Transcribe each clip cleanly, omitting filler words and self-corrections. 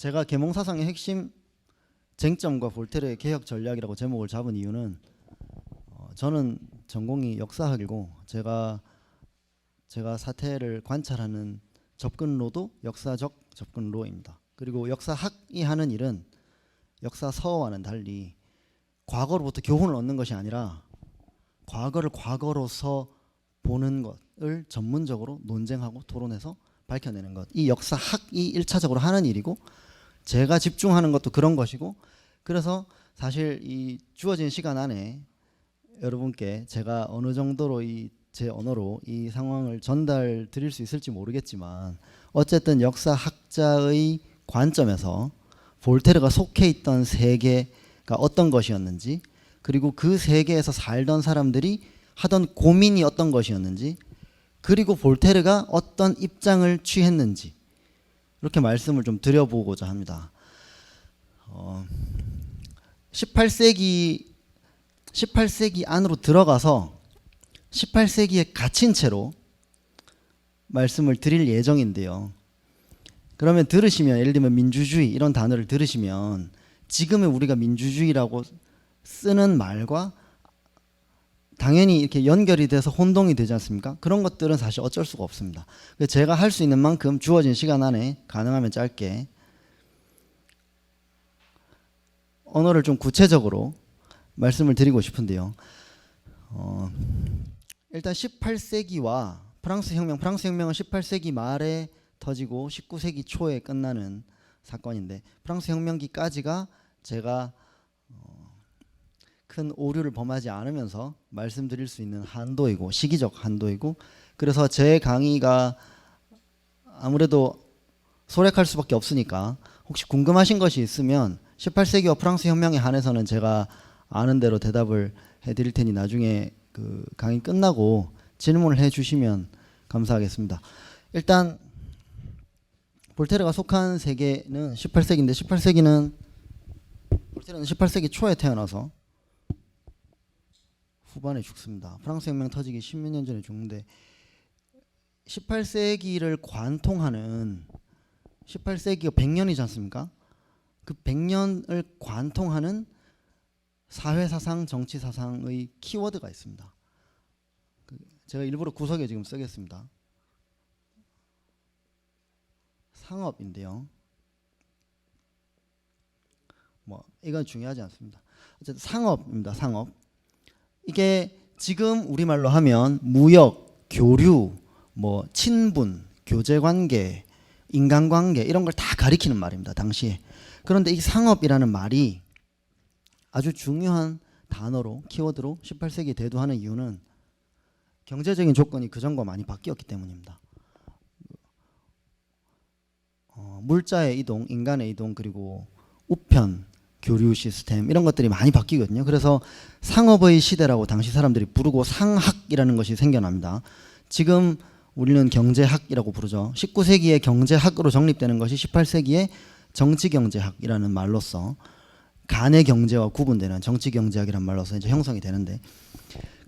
제가 계몽사상의 핵심 쟁점과 볼테르의 개혁 전략이라고 제목을 잡은 이유는 저는 전공이 역사학이고 제가 사태를 관찰하는 접근로도 역사적 접근로입니다. 그리고 역사학이 하는 일은 역사서와는 달리 과거로부터 교훈을 얻는 것이 아니라 과거를 과거로서 보는 것을 전문적으로 논쟁하고 토론해서 밝혀내는 것. 이 역사학이 1차적으로 하는 일이고 제가 집중하는 것도 그런 것이고, 그래서 사실 이 주어진 시간 안에 여러분께 제가 어느 정도로 제 언어로 이 상황을 전달 드릴 수 있을지 모르겠지만 어쨌든 역사학자의 관점에서 볼테르가 속해 있던 세계가 어떤 것이었는지, 그리고 그 세계에서 살던 사람들이 하던 고민이 어떤 것이었는지, 그리고 볼테르가 어떤 입장을 취했는지 이렇게 말씀을 좀 드려보고자 합니다. 18세기 안으로 들어가서 18세기에 갇힌 채로 말씀을 드릴 예정인데요. 그러면 들으시면, 예를 들면 민주주의 이런 단어를 들으시면 지금의 우리가 민주주의라고 쓰는 말과 당연히 이렇게 연결이 돼서 혼동이 되지 않습니까? 그런 것들은 사실 어쩔 수가 없습니다. 제가 할 수 있는 만큼 주어진 시간 안에 가능하면 짧게 언어를 좀 구체적으로 말씀을 드리고 싶은데요. 일단 18세기와 프랑스 혁명은 18세기 말에 터지고 19세기 초에 끝나는 사건인데, 프랑스 혁명기까지가 제가 큰 오류를 범하지 않으면서 말씀드릴 수 있는 한도이고 시기적 한도이고, 그래서 제 강의가 아무래도 소략할 수밖에 없으니까 혹시 궁금하신 것이 있으면 18세기와 프랑스 혁명에 한해서는 제가 아는 대로 대답을 해드릴 테니 나중에 그 강의 끝나고 질문을 해주시면 감사하겠습니다. 일단 볼테르가 속한 세계는 18세기인데 볼테르는 18세기 초에 태어나서 후반에 죽습니다. 프랑스 혁명 터지기 10몇 년 전에 죽는데 18세기를 관통하는 18세기가 100년이지 않습니까? 그 100년을 관통하는 사회사상, 정치사상의 키워드가 있습니다. 제가 일부러 구석에 지금 쓰겠습니다. 상업인데요. 이건 중요하지 않습니다. 어쨌든 상업입니다. 상업. 이게 지금 우리말로 하면 무역, 교류, 친분, 교제관계, 인간관계 이런 걸 다 가리키는 말입니다. 당시에. 그런데 이 상업이라는 말이 아주 중요한 단어로, 키워드로 18세기에 대두하는 이유는 경제적인 조건이 그전과 많이 바뀌었기 때문입니다. 물자의 이동, 인간의 이동, 그리고 우편, 교류 시스템 이런 것들이 많이 바뀌거든요. 그래서 상업의 시대라고 당시 사람들이 부르고 상학이라는 것이 생겨납니다. 지금 우리는 경제학이라고 부르죠. 19세기에 경제학으로 정립되는 것이 18세기에 정치경제학이라는 말로서 간의 경제와 구분되는 정치경제학이라는 말로서 이제 형성이 되는데,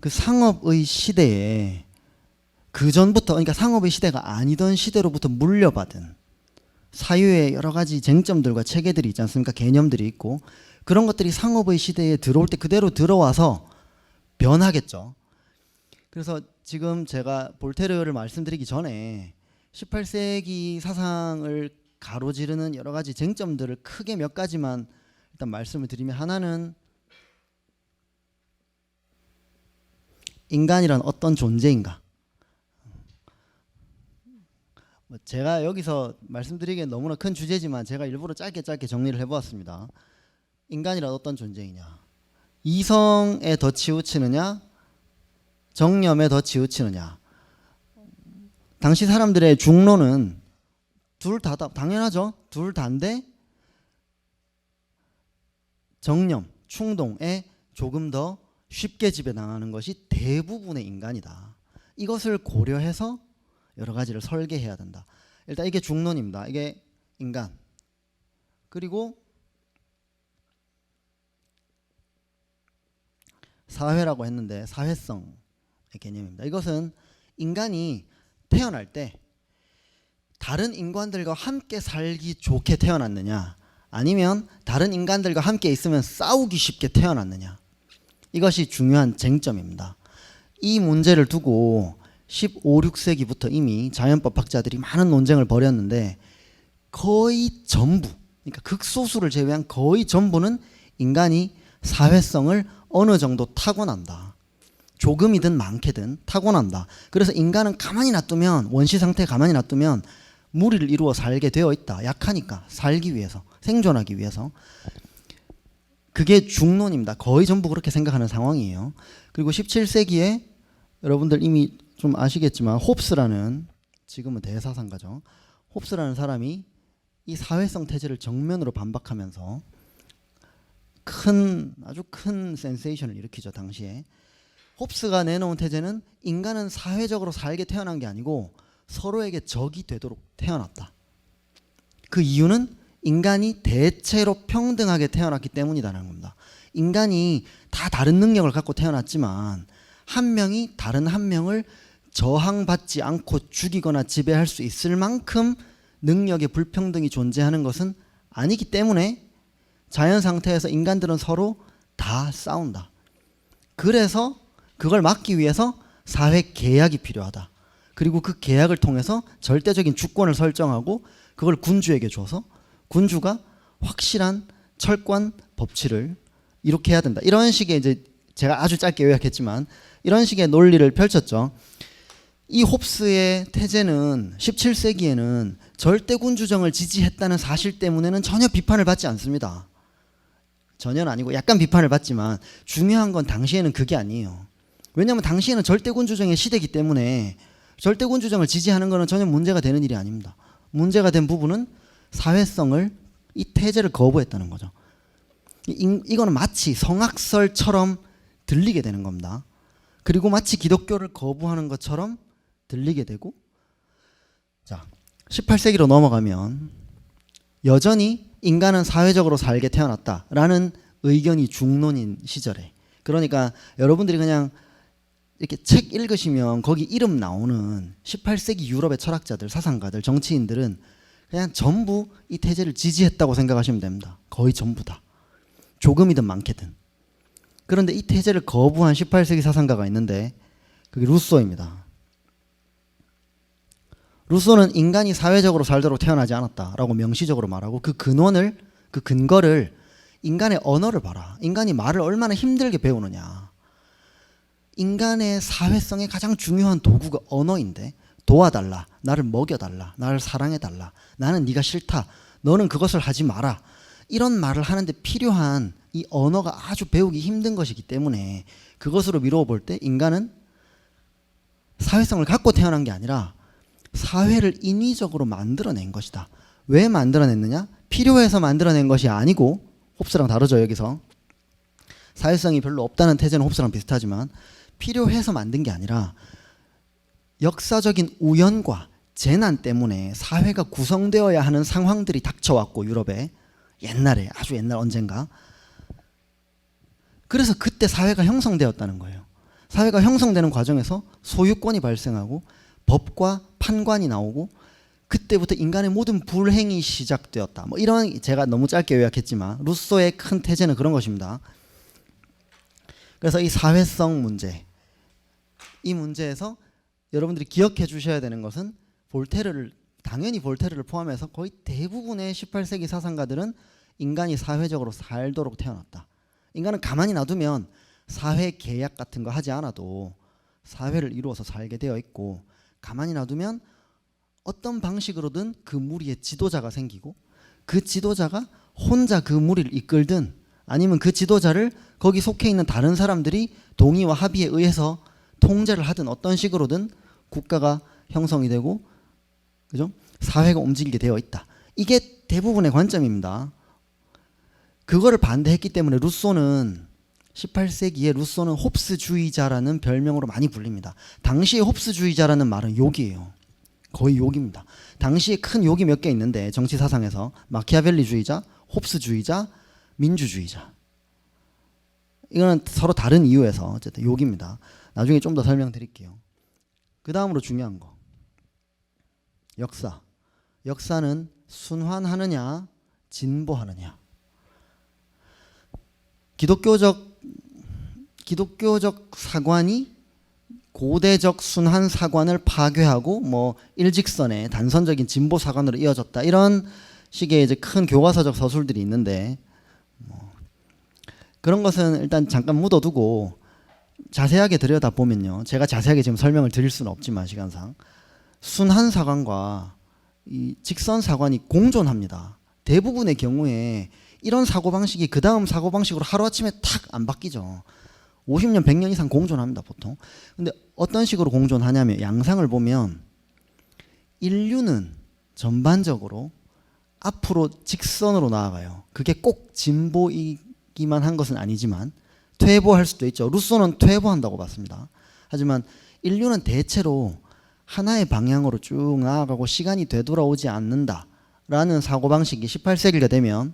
그 상업의 시대에 그 전부터, 그러니까 상업의 시대가 아니던 시대로부터 물려받은 사유의 여러 가지 쟁점들과 체계들이 있지 않습니까? 개념들이 있고 그런 것들이 상업의 시대에 들어올 때 그대로 들어와서 변하겠죠. 그래서 지금 제가 볼테르를 말씀드리기 전에 18세기 사상을 가로지르는 여러 가지 쟁점들을 크게 몇 가지만 일단 말씀을 드리면, 하나는 인간이란 어떤 존재인가. 제가 여기서 말씀드리기엔 너무나 큰 주제지만 제가 일부러 짧게 정리를 해보았습니다. 인간이란 어떤 존재이냐. 이성에 더 치우치느냐, 정념에 더 치우치느냐. 당시 사람들의 중론은 둘 다다. 당연하죠. 둘 다인데 정념, 충동에 조금 더 쉽게 지배당하는 것이 대부분의 인간이다. 이것을 고려해서 여러 가지를 설계해야 된다. 일단 이게 중론입니다. 이게 인간. 그리고 사회라고 했는데 사회성의 개념입니다. 이것은 인간이 태어날 때 다른 인간들과 함께 살기 좋게 태어났느냐, 아니면 다른 인간들과 함께 있으면 싸우기 쉽게 태어났느냐, 이것이 중요한 쟁점입니다. 이 문제를 두고 15, 16세기부터 이미 자연법학자들이 많은 논쟁을 벌였는데 거의 전부, 그러니까 극소수를 제외한 거의 전부는 인간이 사회성을 어느 정도 타고난다. 조금이든 많게든 타고난다. 그래서 인간은 가만히 놔두면, 원시 상태에 가만히 놔두면 무리를 이루어 살게 되어 있다. 약하니까 살기 위해서, 생존하기 위해서. 그게 중론입니다. 거의 전부 그렇게 생각하는 상황이에요. 그리고 17세기에 여러분들 이미 좀 아시겠지만 홉스라는, 지금은 대사상가죠, 홉스라는 사람이 이 사회성 태제를 정면으로 반박하면서 아주 큰 센세이션을 일으키죠. 당시에 홉스가 내놓은 태제는 인간은 사회적으로 살게 태어난 게 아니고 서로에게 적이 되도록 태어났다. 그 이유는 인간이 대체로 평등하게 태어났기 때문이다라는 겁니다. 인간이 다 다른 능력을 갖고 태어났지만 한 명이 다른 한 명을 저항받지 않고 죽이거나 지배할 수 있을 만큼 능력의 불평등이 존재하는 것은 아니기 때문에 자연 상태에서 인간들은 서로 다 싸운다. 그래서 그걸 막기 위해서 사회 계약이 필요하다. 그리고 그 계약을 통해서 절대적인 주권을 설정하고 그걸 군주에게 줘서 군주가 확실한 철권 법치를 이렇게 해야 된다. 이런 식의, 이제 제가 아주 짧게 요약했지만 이런 식의 논리를 펼쳤죠. 이 홉스의 태제는 17세기에는 절대군주정을 지지했다는 사실 때문에는 전혀 비판을 받지 않습니다. 전혀는 아니고 약간 비판을 받지만 중요한 건 당시에는 그게 아니에요. 왜냐하면 당시에는 절대군주정의 시대이기 때문에 절대군주정을 지지하는 것은 전혀 문제가 되는 일이 아닙니다. 문제가 된 부분은 사회성을, 이 태제를 거부했다는 거죠. 이거는 마치 성악설처럼 들리게 되는 겁니다. 그리고 마치 기독교를 거부하는 것처럼 들리게 되고, 자, 18세기로 넘어가면 여전히 인간은 사회적으로 살게 태어났다라는 의견이 중론인 시절에, 그러니까 여러분들이 그냥 이렇게 책 읽으시면 거기 이름 나오는 18세기 유럽의 철학자들, 사상가들, 정치인들은 그냥 전부 이 태제를 지지했다고 생각하시면 됩니다. 거의 전부 다. 조금이든 많게든. 그런데 이 태제를 거부한 18세기 사상가가 있는데 그게 루소입니다. 루소는 인간이 사회적으로 살도록 태어나지 않았다라고 명시적으로 말하고, 그 근거를 인간의 언어를 봐라. 인간이 말을 얼마나 힘들게 배우느냐. 인간의 사회성의 가장 중요한 도구가 언어인데, 도와달라, 나를 먹여달라, 나를 사랑해달라, 나는 네가 싫다, 너는 그것을 하지 마라, 이런 말을 하는데 필요한 이 언어가 아주 배우기 힘든 것이기 때문에 그것으로 미루어 볼 때 인간은 사회성을 갖고 태어난 게 아니라 사회를 인위적으로 만들어낸 것이다. 왜 만들어냈느냐? 필요해서 만들어낸 것이 아니고, 홉스랑 다르죠. 여기서 사회성이 별로 없다는 태제는 홉스랑 비슷하지만 필요해서 만든 게 아니라 역사적인 우연과 재난 때문에 사회가 구성되어야 하는 상황들이 닥쳐왔고, 유럽에 옛날에, 아주 옛날 언젠가, 그래서 그때 사회가 형성되었다는 거예요. 사회가 형성되는 과정에서 소유권이 발생하고 법과 판관이 나오고 그때부터 인간의 모든 불행이 시작되었다. 뭐 이런, 제가 너무 짧게 요약했지만 루소의 큰 태제는 그런 것입니다. 그래서 이 사회성 문제, 이 문제에서 여러분들이 기억해 주셔야 되는 것은 당연히 볼테르를 포함해서 거의 대부분의 18세기 사상가들은 인간이 사회적으로 살도록 태어났다. 인간은 가만히 놔두면 사회 계약 같은 거 하지 않아도 사회를 이루어서 살게 되어 있고, 가만히 놔두면 어떤 방식으로든 그 무리의 지도자가 생기고, 그 지도자가 혼자 그 무리를 이끌든 아니면 그 지도자를 거기 속해 있는 다른 사람들이 동의와 합의에 의해서 통제를 하든 어떤 식으로든 국가가 형성이 되고, 그죠? 사회가 움직이게 되어 있다. 이게 대부분의 관점입니다. 그거를 반대했기 때문에 루소는 18세기에 루소는 홉스주의자라는 별명으로 많이 불립니다. 당시에 홉스주의자라는 말은 욕이에요. 거의 욕입니다. 당시에 큰 욕이 몇 개 있는데 정치 사상에서 마키아벨리주의자, 홉스주의자, 민주주의자. 이거는 서로 다른 이유에서 어쨌든 욕입니다. 나중에 좀 더 설명드릴게요. 그 다음으로 중요한 거, 역사. 역사는 순환하느냐 진보하느냐. 기독교적 사관이 고대적 순환 사관을 파괴하고 뭐 일직선의 단선적인 진보 사관으로 이어졌다. 이런 식의 이제 큰 교과서적 서술들이 있는데 그런 것은 일단 잠깐 묻어두고 자세하게 들여다보면요. 제가 자세하게 지금 설명을 드릴 수는 없지만 시간상 순환 사관과 이 직선 사관이 공존합니다. 대부분의 경우에 이런 사고방식이 그 다음 사고방식으로 하루아침에 탁 안 바뀌죠. 50년, 100년 이상 공존합니다, 보통. 근데 어떤 식으로 공존하냐면 양상을 보면 인류는 전반적으로 앞으로 직선으로 나아가요. 그게 꼭 진보이기만 한 것은 아니지만 퇴보할 수도 있죠. 루소는 퇴보한다고 봤습니다. 하지만 인류는 대체로 하나의 방향으로 쭉 나아가고 시간이 되돌아오지 않는다라는 사고방식이 18세기가 되면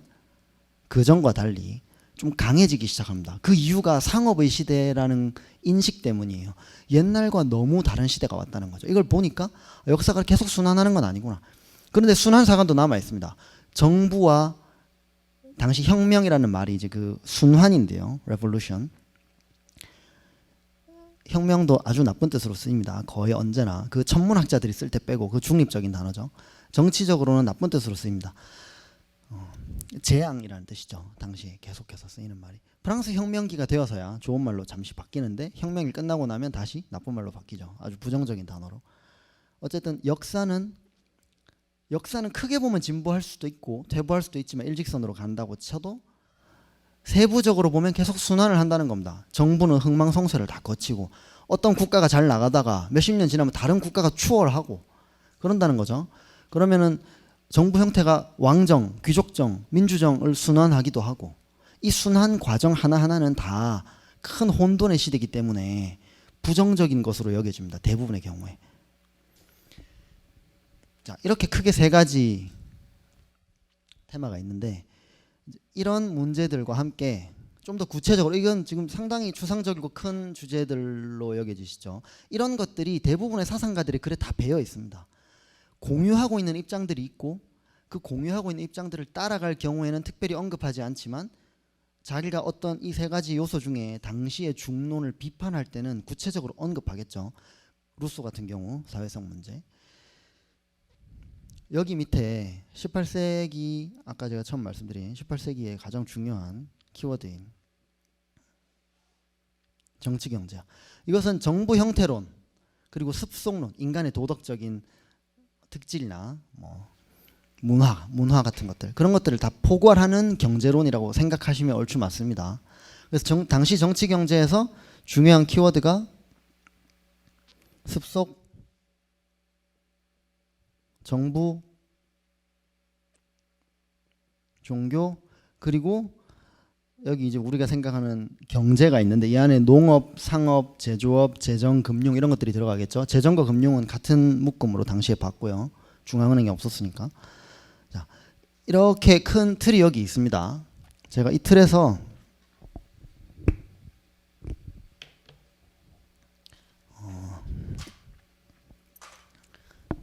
그전과 달리 좀 강해지기 시작합니다. 그 이유가 상업의 시대라는 인식 때문이에요. 옛날과 너무 다른 시대가 왔다는 거죠. 이걸 보니까 역사가 계속 순환하는 건 아니구나. 그런데 순환 사관도 남아 있습니다. 정부와 당시 혁명이라는 말이 이제 그 순환인데요. revolution. 혁명도 아주 나쁜 뜻으로 쓰입니다. 거의 언제나 그 천문학자들이 쓸 때 빼고 그 중립적인 단어죠. 정치적으로는 나쁜 뜻으로 쓰입니다. 재앙이라는 뜻이죠. 당시에 계속해서 쓰이는 말이. 프랑스 혁명기가 되어서야 좋은 말로 잠시 바뀌는데 혁명이 끝나고 나면 다시 나쁜 말로 바뀌죠. 아주 부정적인 단어로. 어쨌든 역사는 크게 보면 진보할 수도 있고 퇴보할 수도 있지만 일직선으로 간다고 쳐도 세부적으로 보면 계속 순환을 한다는 겁니다. 정부는 흥망성쇠를 다 거치고 어떤 국가가 잘 나가다가 몇십 년 지나면 다른 국가가 추월하고 그런다는 거죠. 그러면은 정부 형태가 왕정, 귀족정, 민주정을 순환하기도 하고 이 순환 과정 하나하나는 다 큰 혼돈의 시대이기 때문에 부정적인 것으로 여겨집니다. 대부분의 경우에. 자, 이렇게 크게 세 가지 테마가 있는데 이런 문제들과 함께 좀 더 구체적으로 이건 지금 상당히 추상적이고 큰 주제들로 여겨지시죠. 이런 것들이 대부분의 사상가들이 글에 다 배어 있습니다. 공유하고 있는 입장들이 있고 그 공유하고 있는 입장들을 따라갈 경우에는 특별히 언급하지 않지만 자기가 어떤 이 세 가지 요소 중에 당시의 중론을 비판할 때는 구체적으로 언급하겠죠. 루소 같은 경우 사회성 문제. 여기 밑에 18세기 아까 제가 처음 말씀드린 18세기의 가장 중요한 키워드인 정치경제학. 이것은 정부 형태론 그리고 습속론, 인간의 도덕적인 특질이나 뭐 문화 같은 것들 그런 것들을 다 포괄하는 경제론이라고 생각하시면 옳죠. 맞습니다. 그래서 당시 정치 경제에서 중요한 키워드가 습속, 정부, 종교 그리고 여기 이제 우리가 생각하는 경제가 있는데 이 안에 농업, 상업, 제조업, 재정, 금융 이런 것들이 들어가겠죠. 재정과 금융은 같은 묶음으로 당시에 봤고요. 중앙은행이 없었으니까. 자, 이렇게 큰 틀이 여기 있습니다. 제가 이 틀에서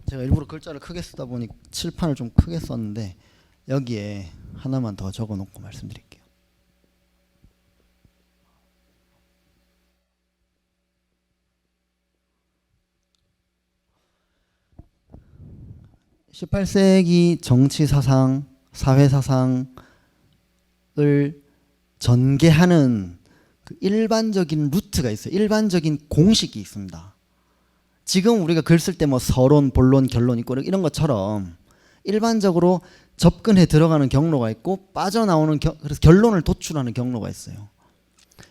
제가 일부러 글자를 크게 쓰다 보니 칠판을 좀 크게 썼는데 여기에 하나만 더 적어 놓고 말씀드릴게요. (18세기) 정치 사상, 사회 사상을 전개하는 그 일반적인 루트가 있어요. 일반적인 공식이 있습니다. 지금 우리가 글 쓸 때 뭐 서론, 본론, 결론 있고 이런 것처럼 일반적으로 접근해 들어가는 경로가 있고 빠져나오는 그래서 결론을 도출하는 경로가 있어요.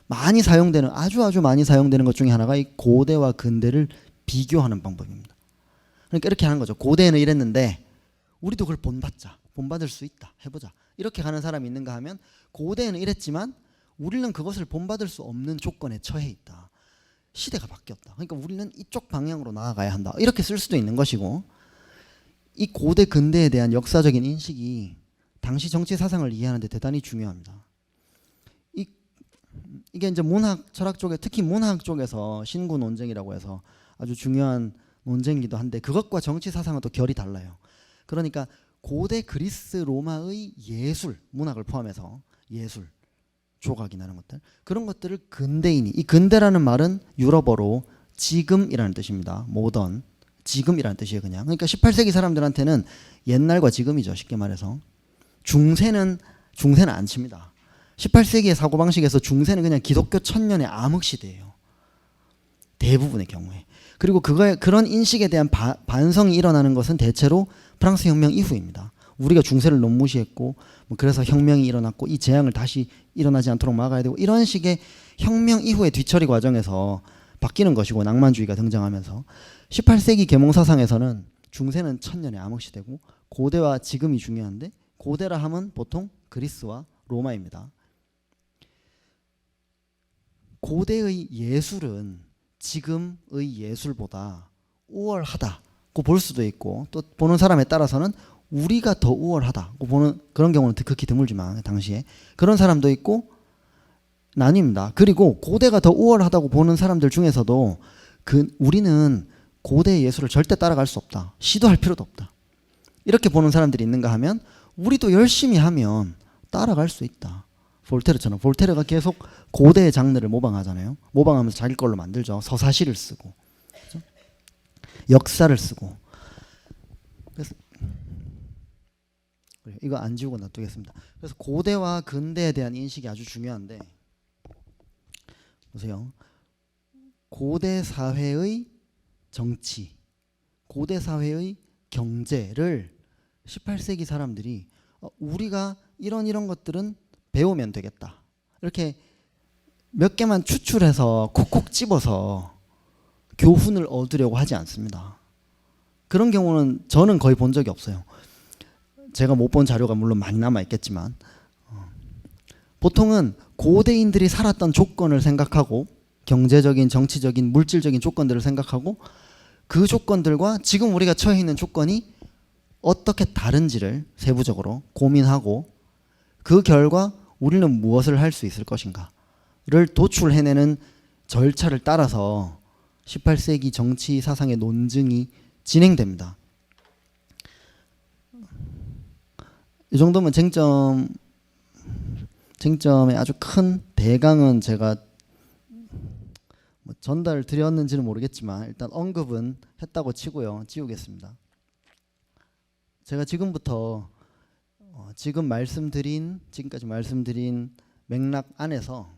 많이 사용되는 아주 많이 사용되는 것 중에 하나가 이 고대와 근대를 비교하는 방법입니다. 그러니까 이렇게 하는 거죠. 고대에는 이랬는데 우리도 그걸 본받을 수 있다. 해보자. 이렇게 가는 사람이 있는가 하면 고대에는 이랬지만 우리는 그것을 본받을 수 없는 조건에 처해 있다. 시대가 바뀌었다. 그러니까 우리는 이쪽 방향으로 나아가야 한다. 이렇게 쓸 수도 있는 것이고 이 고대 근대에 대한 역사적인 인식이 당시 정치 사상을 이해하는 데 대단히 중요합니다. 이게 이제 문학, 철학 쪽에 특히 문학 쪽에서 신구 논쟁이라고 해서 아주 중요한 논쟁이기도 한데 그것과 정치 사상은 또 결이 달라요. 그러니까 고대 그리스 로마의 예술, 문학을 포함해서 예술, 조각이나 이런 것들, 그런 것들을 근대인이, 이 근대라는 말은 유럽어로 지금이라는 뜻입니다. 모던, 지금이라는 뜻이에요. 그냥. 그러니까 18세기 사람들한테는 옛날과 지금이죠. 쉽게 말해서. 중세는 안 칩니다. 18세기의 사고방식에서 중세는 그냥 기독교 천년의 암흑시대예요. 대부분의 경우에. 그리고 그런 인식에 대한 반성이 일어나는 것은 대체로 프랑스 혁명 이후입니다. 우리가 중세를 너무 무시했고 뭐 그래서 혁명이 일어났고 이 재앙을 다시 일어나지 않도록 막아야 되고 이런 식의 혁명 이후의 뒤처리 과정에서 바뀌는 것이고, 낭만주의가 등장하면서 18세기 계몽사상에서는 중세는 천년의 암흑시대고 고대와 지금이 중요한데, 고대라 하면 보통 그리스와 로마입니다. 고대의 예술은 지금의 예술보다 우월하다고 볼 수도 있고, 또 보는 사람에 따라서는 우리가 더 우월하다고 보는 그런 경우는 극히 드물지만 당시에 그런 사람도 있고 나뉩니다. 그리고 고대가 더 우월하다고 보는 사람들 중에서도 우리는 고대의 예술을 절대 따라갈 수 없다, 시도할 필요도 없다, 이렇게 보는 사람들이 있는가 하면 우리도 열심히 하면 따라갈 수 있다. 볼테르처럼. 볼테르가 계속 고대의 장르를 모방하잖아요. 모방하면서 자기 걸로 만들죠. 서사시를 쓰고, 그렇죠? 역사를 쓰고. 그래서 이거 안 지우고 놔두겠습니다. 그래서 고대와 근대에 대한 인식이 아주 중요한데, 보세요. 고대 사회의 정치, 고대 사회의 경제를 18세기 사람들이 우리가 이런 것들은 배우면 되겠다, 이렇게 몇 개만 추출해서 콕콕 집어서 교훈을 얻으려고 하지 않습니다. 그런 경우는 저는 거의 본 적이 없어요. 제가 못 본 자료가 물론 많이 남아 있겠지만, 보통은 고대인들이 살았던 조건을 생각하고, 경제적인, 정치적인, 물질적인 조건들을 생각하고, 그 조건들과 지금 우리가 처해 있는 조건이 어떻게 다른지를 세부적으로 고민하고, 그 결과 우리는 무엇을 할 수 있을 것인가를 도출해내는 절차를 따라서 18세기 정치 사상의 논증이 진행됩니다. 이 정도면 쟁점의 아주 큰 대강은 제가 전달 드렸는지는 모르겠지만 일단 언급은 했다고 치고요. 지우겠습니다. 제가 지금부터 지금까지 말씀드린 맥락 안에서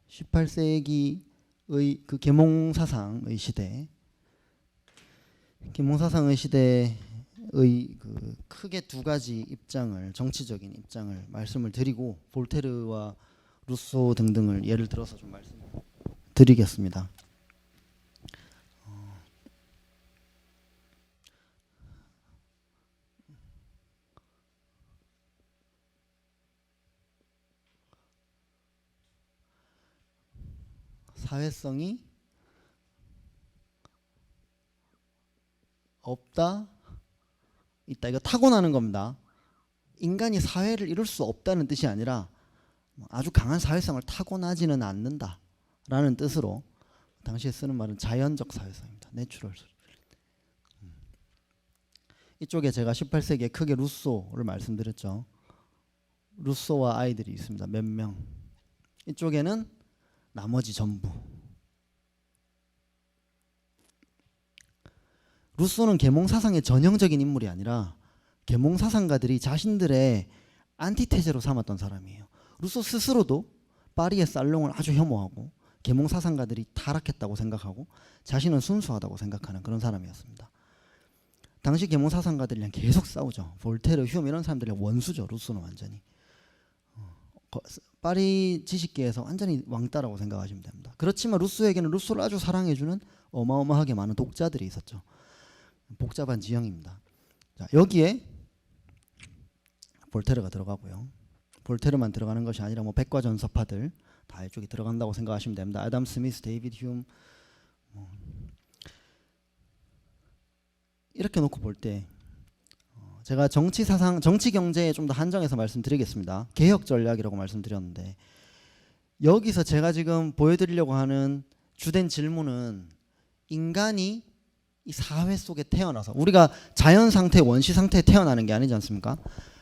18세기의 그 계몽사상의 시대의 그 크게 두 가지 입장을, 정치적인 입장을 말씀을 드리고, 볼테르와 루소 등등을 예를 들어서 좀 말씀드리겠습니다. 사회성이 없다, 있다. 이거 타고나는 겁니다. 인간이 사회를 이룰 수 없다는 뜻이 아니라 아주 강한 사회성을 타고나지는 않는다 라는 뜻으로 당시에 쓰는 말은 자연적 사회성입니다. 내추럴. 이쪽에 제가 18세기에 크게 루소를 말씀드렸죠. 루소와 아이들이 있습니다. 몇 명. 이쪽에는 나머지 전부. 루소는 계몽사상의 전형적인 인물이 아니라 계몽사상가들이 자신들의 안티테제로 삼았던 사람이에요. 루소 스스로도 파리의 살롱을 아주 혐오하고 계몽사상가들이 타락했다고 생각하고 자신은 순수하다고 생각하는 그런 사람이었습니다. 당시 계몽사상가들이랑 계속 싸우죠. 볼테르, 휴me 이런 사람들이랑 원수죠. 루소는 완전히. 파리 지식계에서 완전히 왕따라고 생각하시면 됩니다. 그렇지만 루소에게는 루소를 아주 사랑해주는 어마어마하게 많은 독자들이 있었죠. 복잡한 지형입니다. 자, 여기에 볼테르가 들어가고요. 볼테르만 들어가는 것이 아니라 뭐 백과전서파들 다 이쪽에 들어간다고 생각하시면 됩니다. 아담 스미스, 데이비드 휴me 이렇게 놓고 볼 때 제가 정치 사상, 정치 경제에 좀 더 한정해서 말씀드리겠습니다. 개혁 전략이라고 말씀드렸는데, 여기서 제가 지금 보여드리려고 하는 주된 질문은 인간이 이 사회 속에 태어나서 우리가 자연 상태, 원시 상태에 태어나는 게 아니지 않습니까?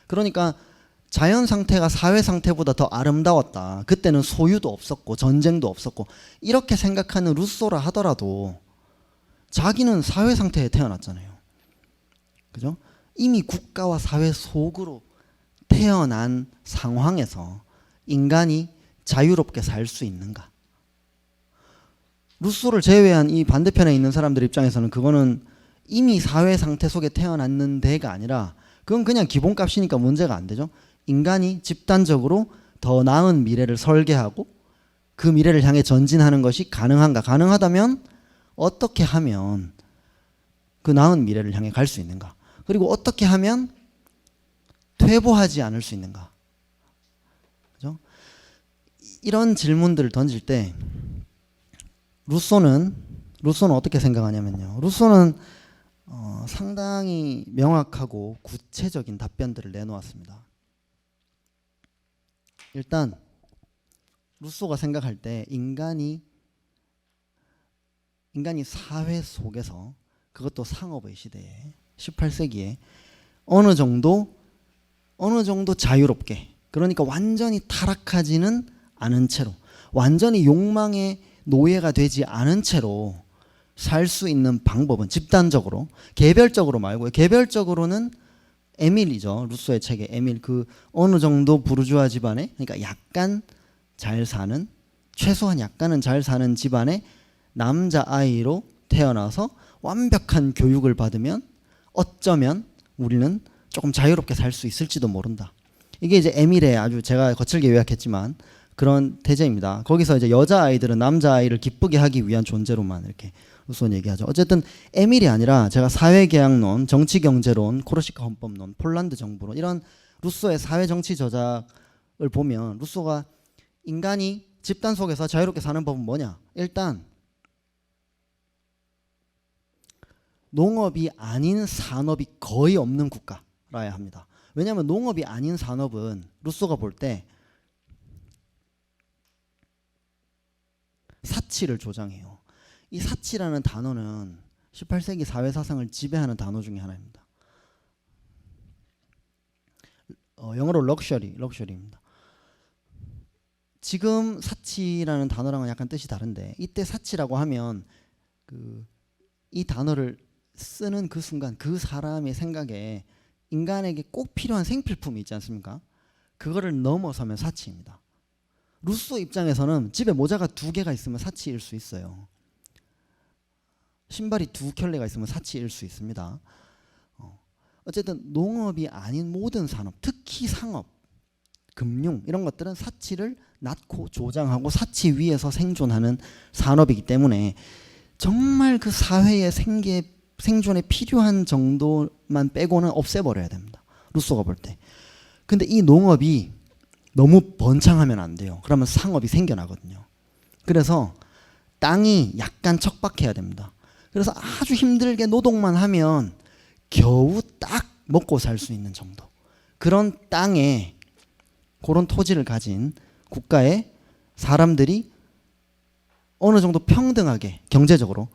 그러니까 자연 상태가 사회 상태보다 더 아름다웠다. 그때는 소유도 없었고 전쟁도 없었고 이렇게 생각하는 루소라 하더라도 자기는 사회 상태에 태어났잖아요. 그죠? 이미 국가와 사회 속으로 태어난 상황에서 인간이 자유롭게 살 수 있는가? 루소를 제외한 이 반대편에 있는 사람들 입장에서는 그거는 이미 사회 상태 속에 태어났는데가 아니라 그건 그냥 기본값이니까 문제가 안 되죠. 인간이 집단적으로 더 나은 미래를 설계하고 그 미래를 향해 전진하는 것이 가능한가? 가능하다면 어떻게 하면 그 나은 미래를 향해 갈 수 있는가? 그리고 어떻게 하면 퇴보하지 않을 수 있는가? 그죠? 이런 질문들을 던질 때 루소는 어떻게 생각하냐면요. 루소는 상당히 명확하고 구체적인 답변들을 내놓았습니다. 일단 루소가 생각할 때 인간이 사회 속에서 그것도 상업의 시대에 18세기에 어느 정도 자유롭게 그러니까 완전히 타락하지는 않은 채로 완전히 욕망의 노예가 되지 않은 채로 살 수 있는 방법은 집단적으로 개별적으로 말고요. 개별적으로는 에밀이죠. 루소의 책에 에밀 그 어느 정도 부르주아 집안에 그러니까 약간 잘 사는 최소한 약간은 잘 사는 집안의 남자아이로 태어나서 완벽한 교육을 받으면 어쩌면 우리는 조금 자유롭게 살 수 있을지도 모른다. 이게 이제 에밀의 아주 제가 거칠게 요약했지만 그런 태제입니다. 거기서 이제 여자아이들은 남자아이를 기쁘게 하기 위한 존재로만 이렇게 루소는 얘기하죠. 어쨌든 에밀이 아니라 제가 사회계약론, 정치경제론, 코르시카 헌법론, 폴란드 정부론 이런 루소의 사회정치 저작을 보면 루소가 인간이 집단 속에서 자유롭게 사는 법은 뭐냐? 일단 농업이 아닌 산업이 거의 없는 국가라야 합니다. 왜냐하면 농업이 아닌 산업은 루소가 볼 때 사치를 조장해요. 이 사치라는 단어는 18세기 사회사상을 지배하는 단어 중에 하나입니다. 영어로 럭셔리입니다. 지금 사치라는 단어랑은 약간 뜻이 다른데 이때 사치라고 하면 이 단어를 쓰는 그 순간 그 사람의 생각에 인간에게 꼭 필요한 생필품이 있지 않습니까? 그거를 넘어서면 사치입니다. 루소 입장에서는 집에 모자가 2개가 있으면 사치일 수 있어요. 신발이 2켤레가 있으면 사치일 수 있습니다. 어쨌든 농업이 아닌 모든 산업, 특히 상업, 금융 이런 것들은 사치를 낳고 조장하고 사치 위에서 생존하는 산업이기 때문에 정말 그 사회의 생존에 필요한 정도만 빼고는 없애버려야 됩니다. 루소가 볼 때. 근데 이 농업이 너무 번창하면 안 돼요. 그러면 상업이 생겨나거든요. 그래서 땅이 약간 척박해야 됩니다. 그래서 아주 힘들게 노동만 하면 겨우 딱 먹고 살 수 있는 정도. 그런 땅에 그런 토지를 가진 국가의 사람들이 어느 정도 평등하게 경제적으로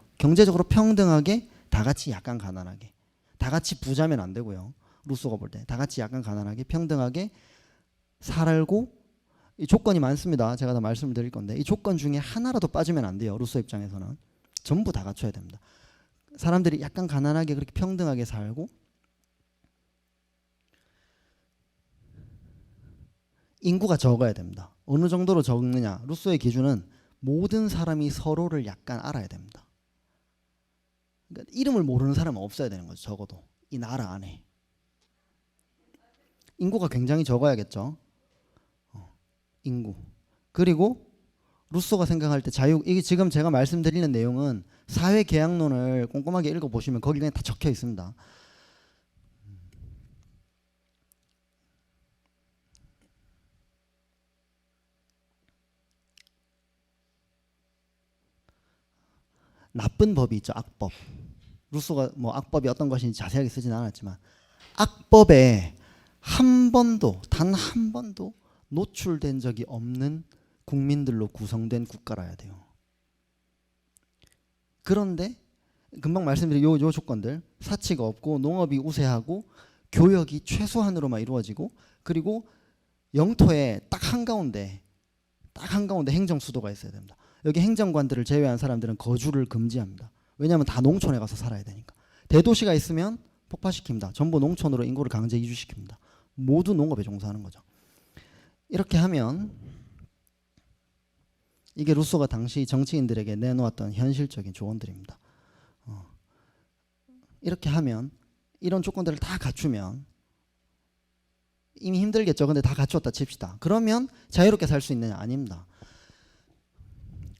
평등하게 다 같이 약간 가난하게 다 같이 부자면 안 되고요. 루소가 볼 때 다 같이 약간 가난하게 평등하게 살고 이 조건이 많습니다. 제가 다 말씀을 드릴 건데 이 조건 중에 하나라도 빠지면 안 돼요. 루소 입장에서는 전부 다 갖춰야 됩니다. 사람들이 약간 가난하게 그렇게 평등하게 살고 인구가 적어야 됩니다. 어느 정도로 적느냐? 루소의 기준은 모든 사람이 서로를 약간 알아야 됩니다. 그러니까 이름을 모르는 사람은 없어야 되는 거죠. 적어도 이 나라 안에 인구가 굉장히 적어야겠죠. 인구. 그리고 루소가 생각할 때 자유, 이게 지금 제가 말씀드리는 내용은 사회계약론을 꼼꼼하게 읽어보시면 거기 그냥 다 적혀 있습니다. 나쁜 법이 있죠. 악법. 루소가 뭐 악법이 어떤 것인지 자세하게 쓰지는 않았지만 악법에 한 번도 단 한 번도 노출된 적이 없는 국민들로 구성된 국가라야 돼요. 그런데 금방 말씀드린 요 조건들, 사치가 없고 농업이 우세하고 교역이 최소한으로만 이루어지고, 그리고 영토에 딱 한가운데 행정 수도가 있어야 됩니다. 여기 행정관들을 제외한 사람들은 거주를 금지합니다. 왜냐하면 다 농촌에 가서 살아야 되니까. 대도시가 있으면 폭파시킵니다. 전부 농촌으로 인구를 강제 이주시킵니다. 모두 농업에 종사하는 거죠. 이렇게 하면 이게 루소가 당시 정치인들에게 내놓았던 현실적인 조언들입니다. 이렇게 하면, 이런 조건들을 다 갖추면, 이미 힘들겠죠. 근데 다 갖추었다 칩시다. 그러면 자유롭게 살 수 있느냐? 아닙니다.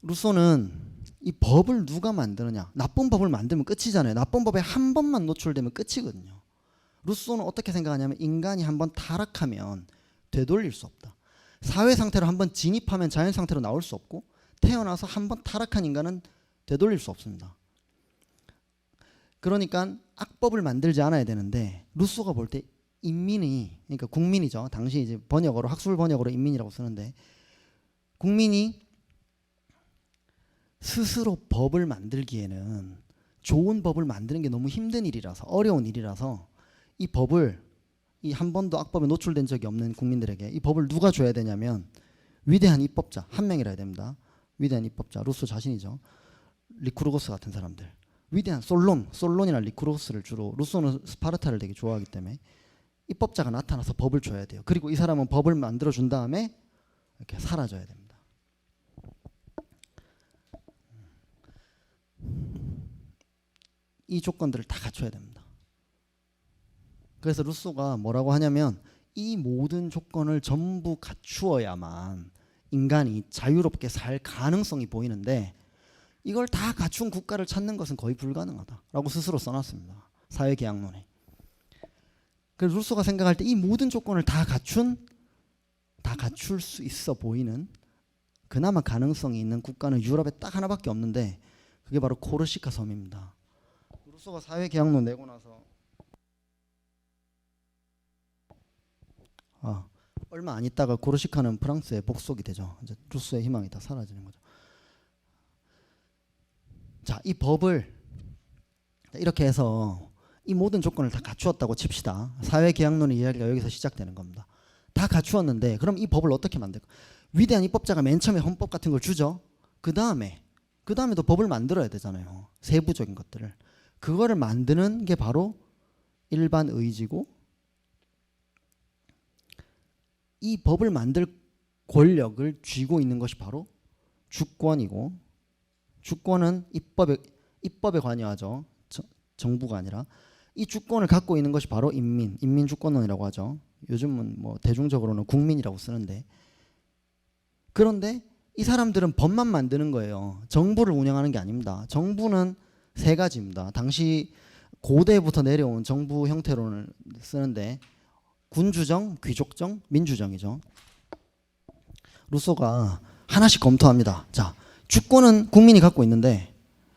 루소는 이 법을 누가 만드느냐, 나쁜 법을 만들면 끝이잖아요. 나쁜 법에 한 번만 노출되면 끝이거든요. 루소는 어떻게 생각하냐면, 인간이 한번 타락하면 되돌릴 수 없다. 사회 상태로 한번 진입하면 자연 상태로 나올 수 없고, 태어나서 한번 타락한 인간은 되돌릴 수 없습니다. 그러니까 악법을 만들지 않아야 되는데, 루소가 볼 때 인민이, 그러니까 국민이죠. 당시 이제 번역어로, 학술 번역어로 인민이라고 쓰는데, 국민이 스스로 법을 만들기에는, 좋은 법을 만드는 게 너무 힘든 일이라서, 어려운 일이라서, 이 법을, 이 한 번도 악법에 노출된 적이 없는 국민들에게 이 법을 누가 줘야 되냐면, 위대한 입법자 한 명이라 해야 됩니다. 위대한 입법자, 루소 자신이죠. 리쿠르고스 같은 사람들, 위대한 솔론이나 리쿠르고스를 주로, 루소는 스파르타를 되게 좋아하기 때문에 입법자가 나타나서 법을 줘야 돼요. 그리고 이 사람은 법을 만들어 준 다음에 이렇게 사라져야 됩니다. 이 조건들을 다 갖춰야 됩니다. 그래서 루소가 뭐라고 하냐면, 이 모든 조건을 전부 갖추어야만 인간이 자유롭게 살 가능성이 보이는데, 이걸 다 갖춘 국가를 찾는 것은 거의 불가능하다라고 스스로 써놨습니다. 사회계약론에. 그래서 루소가 생각할 때 이 모든 조건을 다 갖출 수 있어 보이는, 그나마 가능성이 있는 국가는 유럽에 딱 하나밖에 없는데, 그게 바로 코르시카 섬입니다. 루소가 사회계약론 내고 나서 얼마 안 있다가 코르시카는 프랑스의 복속이 되죠. 이제 루소의 희망이 다 사라지는 거죠. 자, 이 법을 이렇게 해서 이 모든 조건을 다 갖추었다고 칩시다. 사회계약론의 이야기가 여기서 시작되는 겁니다. 다 갖추었는데, 그럼 이 법을 어떻게 만들까? 위대한 입법자가 맨 처음에 헌법 같은 걸 주죠. 그 다음에도 법을 만들어야 되잖아요. 세부적인 것들을. 그거를 만드는 게 바로 일반 의지고, 이 법을 만들 권력을 쥐고 있는 것이 바로 주권이고, 주권은 입법에 관여하죠. 정부가 아니라. 이 주권을 갖고 있는 것이 바로 인민주권론이라고 하죠. 요즘은 뭐 대중적으로는 국민이라고 쓰는데, 그런데 이 사람들은 법만 만드는 거예요. 정부를 운영하는 게 아닙니다. 정부는 세 가지입니다. 당시 고대부터 내려온 정부 형태론을 쓰는데, 군주정, 귀족정, 민주정이죠. 루소가 하나씩 검토합니다. 자, 주권은 국민이 갖고 있는데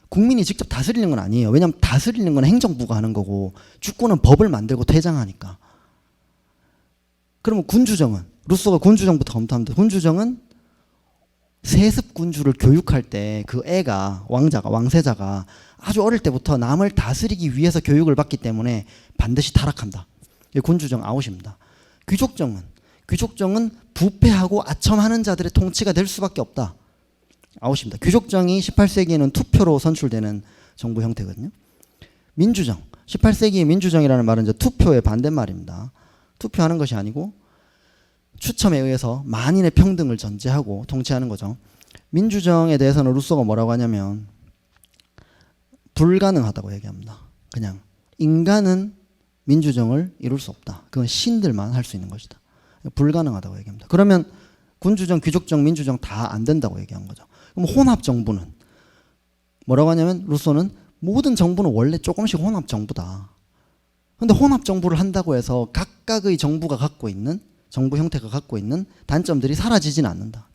국민이 직접 다스리는 건 아니에요. 왜냐하면 다스리는 건 행정부가 하는 거고, 주권은 법을 만들고 퇴장하니까. 그러면 군주정은, 루소가 군주정부터 검토합니다. 군주정은 세습 군주를 교육할 때 그 애가, 왕세자가 아주 어릴 때부터 남을 다스리기 위해서 교육을 받기 때문에 반드시 타락한다. 군주정 아웃입니다. 귀족정은 부패하고 아첨하는 자들의 통치가 될 수밖에 없다. 아웃입니다. 귀족정이 18세기에는 투표로 선출되는 정부 형태거든요. 민주정, 18세기의 민주정이라는 말은 이제 투표의 반대말입니다. 투표하는 것이 아니고 추첨에 의해서 만인의 평등을 전제하고 통치하는 거죠. 민주정에 대해서는 루소가 뭐라고 하냐면, 불가능하다고 얘기합니다. 그냥 인간은 민주정을 이룰 수 없다. 그건 신들만 할 수 있는 것이다. 불가능하다고 얘기합니다. 그러면 군주정, 귀족정, 민주정 다 안 된다고 얘기한 거죠. 그럼 혼합정부는 뭐라고 하냐면, 루소는 모든 정부는 원래 조금씩 혼합정부다. 그런데 혼합정부를 한다고 해서 각각의 정부가 갖고 있는, 정부 형태가 갖고 있는 단점들이 사라지지는 않는다.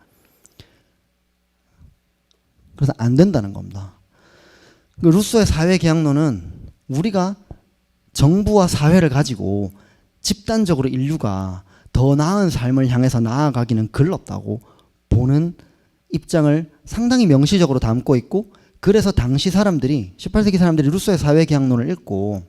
그래서 안 된다는 겁니다. 루소의 사회계약론은 우리가 정부와 사회를 가지고 집단적으로 인류가 더 나은 삶을 향해서 나아가기는 글렀다고 보는 입장을 상당히 명시적으로 담고 있고, 그래서 당시 사람들이 18세기 사람들이 루소의 사회계약론을 읽고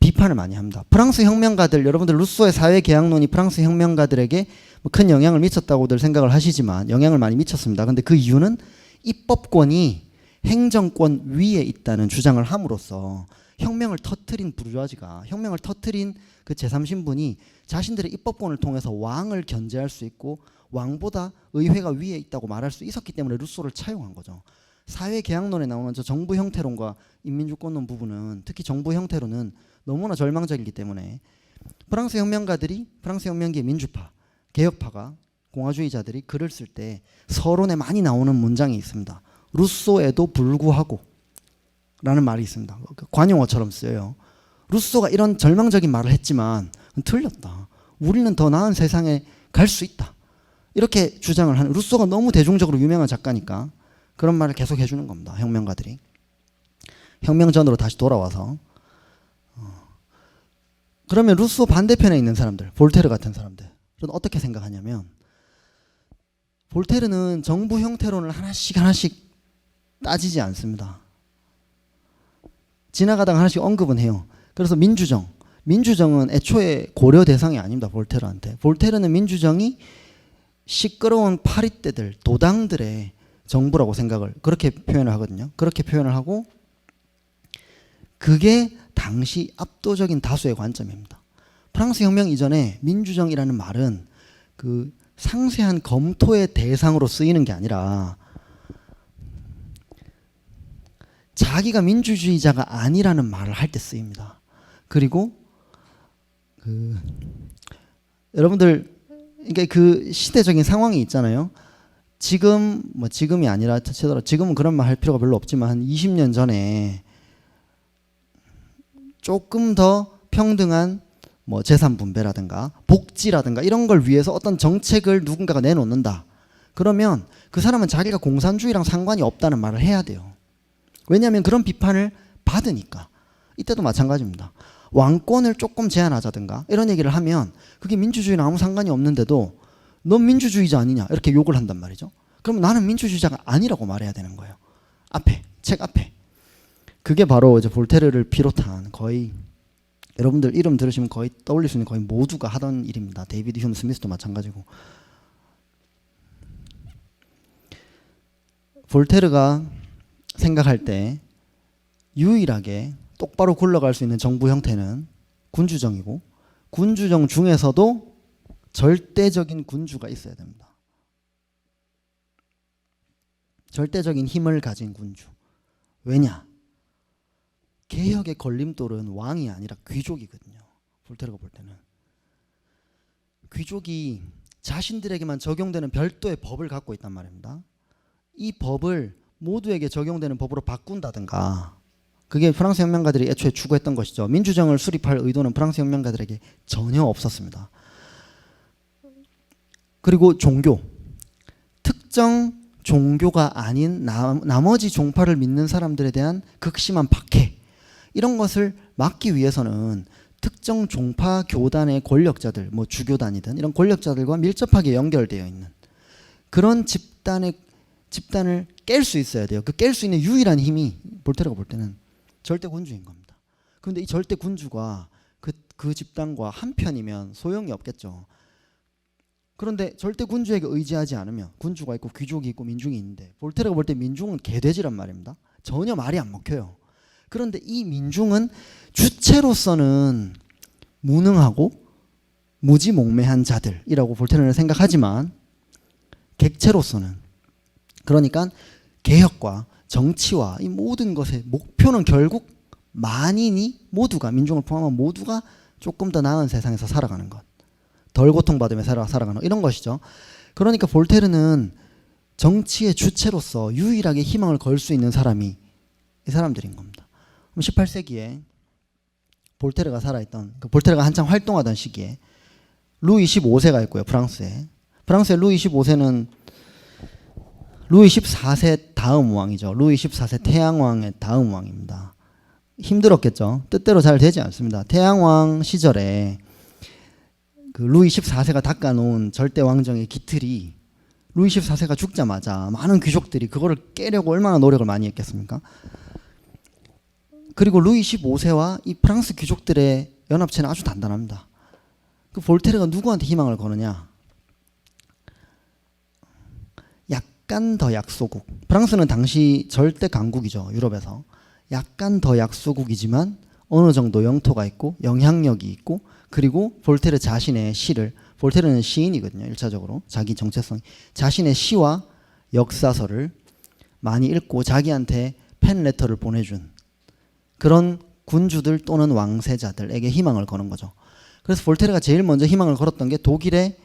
비판을 많이 합니다. 프랑스 혁명가들, 여러분들 루소의 사회계약론이 프랑스 혁명가들에게 큰 영향을 미쳤다고들 생각을 하시지만 영향을 많이 미쳤습니다. 근데 그 이유는 입법권이 행정권 위에 있다는 주장을 함으로써 혁명을 터트린 부르주아지가, 혁명을 터트린 그 제3신분이 자신들의 입법권을 통해서 왕을 견제할 수 있고 왕보다 의회가 위에 있다고 말할 수 있었기 때문에 루소를 차용한 거죠. 사회계약론에 나오는 저 정부 형태론과 인민주권론 부분은, 특히 정부 형태론은 너무나 절망적이기 때문에 프랑스 혁명가들이, 프랑스 혁명기의 민주파, 개혁파가, 공화주의자들이 글을 쓸 때 서론에 많이 나오는 문장이 있습니다. 루소에도 불구하고 라는 말이 있습니다. 관용어처럼 쓰여요. 루소가 이런 절망적인 말을 했지만 틀렸다. 우리는 더 나은 세상에 갈 수 있다. 이렇게 주장을 하는, 루소가 너무 대중적으로 유명한 작가니까 그런 말을 계속 해주는 겁니다. 혁명가들이. 혁명 전으로 다시 돌아와서. 그러면 루소 반대편에 있는 사람들, 볼테르 같은 사람들은 어떻게 생각하냐면, 볼테르는 정부 형태론을 하나씩 하나씩 따지지 않습니다. 지나가다가 하나씩 언급은 해요. 그래서 민주정은 애초에 고려 대상이 아닙니다. 볼테르한테. 볼테르는 민주정이 시끄러운 파리떼들, 도당들의 정부라고 생각을, 그렇게 표현을 하거든요. 그렇게 표현을 하고, 그게 당시 압도적인 다수의 관점입니다. 프랑스 혁명 이전에 민주정이라는 말은 그 상세한 검토의 대상으로 쓰이는 게 아니라 자기가 민주주의자가 아니라는 말을 할 때 쓰입니다. 그리고 여러분들, 그러니까 그 시대적인 상황이 있잖아요. 지금 지금이 아니라 치더라도 지금은 그런 말 할 필요가 별로 없지만 한 20년 전에 조금 더 평등한 재산 분배라든가 복지라든가 이런 걸 위해서 어떤 정책을 누군가가 내놓는다. 그러면 그 사람은 자기가 공산주의랑 상관이 없다는 말을 해야 돼요. 왜냐하면 그런 비판을 받으니까. 이때도 마찬가지입니다. 왕권을 조금 제한하자든가 이런 얘기를 하면 그게 민주주의랑 아무 상관이 없는데도 넌 민주주의자 아니냐 이렇게 욕을 한단 말이죠. 그럼 나는 민주주의자가 아니라고 말해야 되는 거예요. 책 앞에. 그게 바로 이제 볼테르를 비롯한 거의, 여러분들 이름 들으시면 거의 떠올릴 수 있는 거의 모두가 하던 일입니다. 데이비드 휴먼 스미스도 마찬가지고. 볼테르가 생각할 때 유일하게 똑바로 굴러갈 수 있는 정부 형태는 군주정이고, 군주정 중에서도 절대적인 군주가 있어야 됩니다. 절대적인 힘을 가진 군주. 왜냐? 개혁의 걸림돌은 왕이 아니라 귀족이거든요. 볼테르가 볼 때는. 귀족이 자신들에게만 적용되는 별도의 법을 갖고 있단 말입니다. 이 법을 모두에게 적용되는 법으로 바꾼다든가, 그게 프랑스 혁명가들이 애초에 추구했던 것이죠. 민주정을 수립할 의도는 프랑스 혁명가들에게 전혀 없었습니다. 그리고 종교. 특정 종교가 아닌 나머지 종파를 믿는 사람들에 대한 극심한 박해, 이런 것을 막기 위해서는 특정 종파 교단의 권력자들, 주교단이든 이런 권력자들과 밀접하게 연결되어 있는 그런 집단을 깰 수 있어야 돼요. 그 깰 수 있는 유일한 힘이 볼테르가 볼 때는 절대 군주인 겁니다. 그런데 이 절대 군주가 그 집단과 한편이면 소용이 없겠죠. 그런데 절대 군주에게 의지하지 않으면, 군주가 있고 귀족이 있고 민중이 있는데 볼테르가 볼 때 민중은 개돼지란 말입니다. 전혀 말이 안 먹혀요. 그런데 이 민중은 주체로서는 무능하고 무지몽매한 자들이라고 볼테르는 생각하지만, 객체로서는, 그러니까 개혁과 정치와 이 모든 것의 목표는 결국 만인이 모두가, 민중을 포함한 모두가 조금 더 나은 세상에서 살아가는 것, 덜 고통받으며 살아가는 것, 이런 것이죠. 그러니까 볼테르는 정치의 주체로서 유일하게 희망을 걸 수 있는 사람이 이 사람들인 겁니다. 18세기에 볼테르가 살아있던, 볼테르가 한창 활동하던 시기에 루이 15세가 있고요. 프랑스의 루이 15세는 루이 14세 다음 왕이죠. 루이 14세 태양왕의 다음 왕입니다. 힘들었겠죠. 뜻대로 잘 되지 않습니다. 태양왕 시절에 그 루이 14세가 닦아놓은 절대 왕정의 기틀이 루이 14세가 죽자마자 많은 귀족들이 그거를 깨려고 얼마나 노력을 많이 했겠습니까? 그리고 루이 15세와 이 프랑스 귀족들의 연합체는 아주 단단합니다. 그 볼테르가 누구한테 희망을 거느냐? 약간 더 약소국. 프랑스는 당시 절대 강국이죠. 유럽에서. 약간 더 약소국이지만 어느 정도 영토가 있고 영향력이 있고, 그리고 볼테르 자신의 시를, 볼테르는 시인이거든요. 1차적으로 자기 정체성, 자신의 시와 역사서를 많이 읽고 자기한테 팬레터를 보내준 그런 군주들 또는 왕세자들에게 희망을 거는 거죠. 그래서 볼테르가 제일 먼저 희망을 걸었던 게 독일의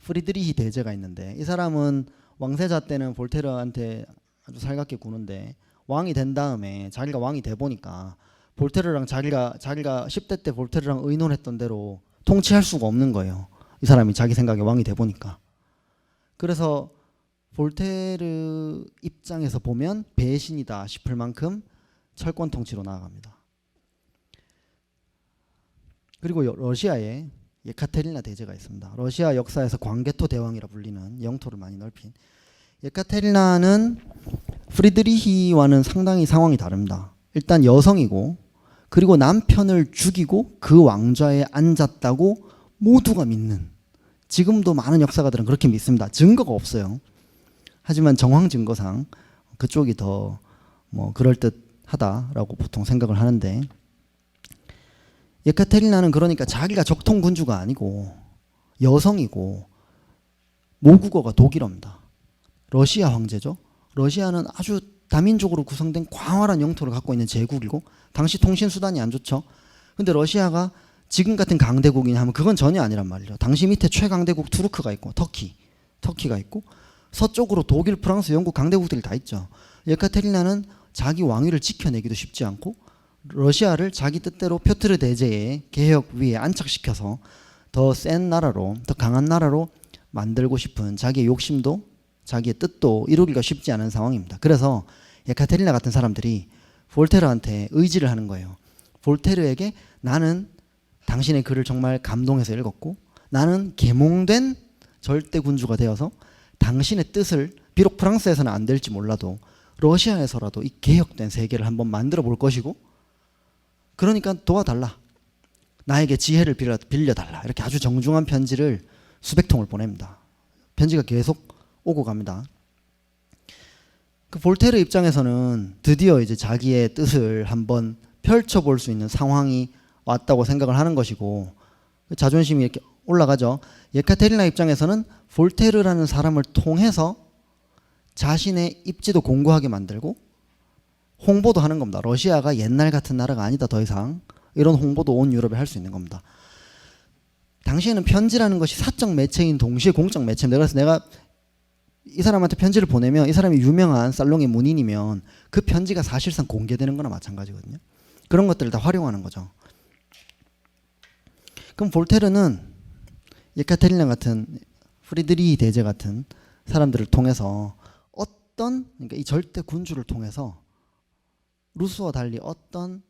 프리드리히 대제가 있는데, 이 사람은 왕세자 때는 볼테르한테 아주 살갑게 구는데 왕이 된 다음에 자기가 왕이 돼 보니까 볼테르랑 자기가 10대 때 볼테르랑 의논했던 대로 통치할 수가 없는 거예요. 이 사람이 자기 생각에 왕이 돼 보니까. 그래서 볼테르 입장에서 보면 배신이다 싶을 만큼 철권 통치로 나아갑니다. 그리고 러시아에 예카테리나 대제가 있습니다. 러시아 역사에서 광개토 대왕이라 불리는, 영토를 많이 넓힌 예카테리나는 프리드리히와는 상당히 상황이 다릅니다. 일단 여성이고, 그리고 남편을 죽이고 그 왕좌에 앉았다고 모두가 믿는, 지금도 많은 역사가들은 그렇게 믿습니다. 증거가 없어요. 하지만 정황 증거상 그쪽이 더 그럴듯하다라고 보통 생각을 하는데, 예카테리나는 그러니까 자기가 적통 군주가 아니고 여성이고 모국어가 독일어입니다. 러시아 황제죠. 러시아는 아주 다민족으로 구성된 광활한 영토를 갖고 있는 제국이고, 당시 통신 수단이 안 좋죠. 근데 러시아가 지금 같은 강대국이냐 하면 그건 전혀 아니란 말이죠. 당시 밑에 최강대국 투르크가 있고 터키가 있고, 서쪽으로 독일, 프랑스, 영국 강대국들이 다 있죠. 예카테리나는 자기 왕위를 지켜내기도 쉽지 않고 러시아를 자기 뜻대로 표트르 대제의 개혁 위에 안착시켜서 더 센 나라로, 더 강한 나라로 만들고 싶은 자기의 욕심도 자기의 뜻도 이루기가 쉽지 않은 상황입니다. 그래서 예카테리나 같은 사람들이 볼테르한테 의지를 하는 거예요. 볼테르에게 나는 당신의 글을 정말 감동해서 읽었고, 나는 계몽된 절대 군주가 되어서 당신의 뜻을, 비록 프랑스에서는 안 될지 몰라도 러시아에서라도 이 개혁된 세계를 한번 만들어 볼 것이고, 그러니까 도와달라, 나에게 지혜를 빌려달라, 이렇게 아주 정중한 편지를 수백 통을 보냅니다. 편지가 계속 오고 갑니다. 그 볼테르 입장에서는 드디어 이제 자기의 뜻을 한번 펼쳐볼 수 있는 상황이 왔다고 생각을 하는 것이고, 자존심이 이렇게 올라가죠. 예카테리나 입장에서는 볼테르라는 사람을 통해서 자신의 입지도 공고하게 만들고 홍보도 하는 겁니다. 러시아가 옛날 같은 나라가 아니다, 더 이상. 이런 홍보도 온 유럽에 할 수 있는 겁니다. 당시에는 편지라는 것이 사적 매체인 동시에 공적 매체입니다. 그래서 내가 이 사람한테 편지를 보내면 이 사람이 유명한 살롱의 문인이면 그 편지가 사실상 공개되는 거나 마찬가지거든요. 그런 것들을 다 활용하는 거죠. 그럼 볼테르는 예카테리나 같은, 프리드리히 대제 같은 사람들을 통해서 그러니까 이 절대 군주를 통해서 루스와 달리 어떤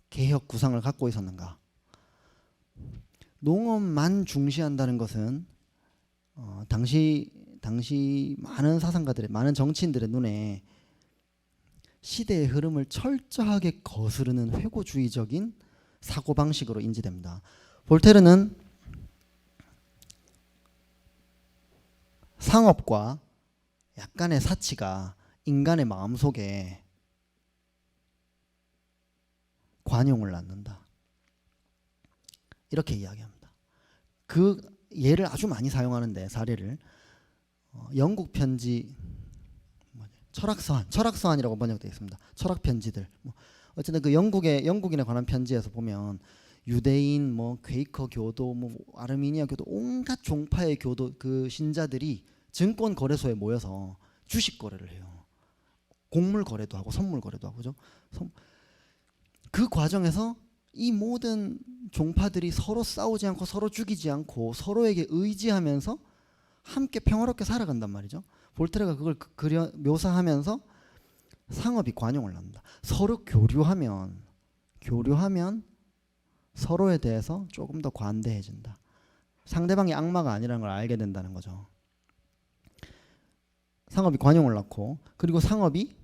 개혁 구상을 갖고 있었는가? 농업만 중시한다는 것은 당시 많은 사상가들의, 많은 정치인들의 눈에 시대의 흐름을 철저하게 거스르는 회고주의적인 사고방식으로 인지됩니다. 볼테르는 상업과 약간의 사치가 인간의 마음속에 관용을 낳는다, 이렇게 이야기합니다. 그 예를 아주 많이 사용하는데, 사례를 영국 편지, 철학서한이라고 번역되어 있습니다. 철학 편지들. 어쨌든 그 영국인에 관한 편지에서 보면 유대인, 퀘이커 교도, 아르미니아 교도, 온갖 종파의 교도, 그 신자들이 증권 거래소에 모여서 주식 거래를 해요. 곡물 거래도 하고 선물 거래도 하고, 그죠? 그 과정에서 이 모든 종파들이 서로 싸우지 않고 서로 죽이지 않고 서로에게 의지하면서 함께 평화롭게 살아간단 말이죠. 볼테르가 그걸 묘사하면서 상업이 관용을 합니다. 서로 교류하면 서로에 대해서 조금 더 관대해진다. 상대방이 악마가 아니라는 걸 알게 된다는 거죠. 상업이 관용을 낳고, 그리고 상업이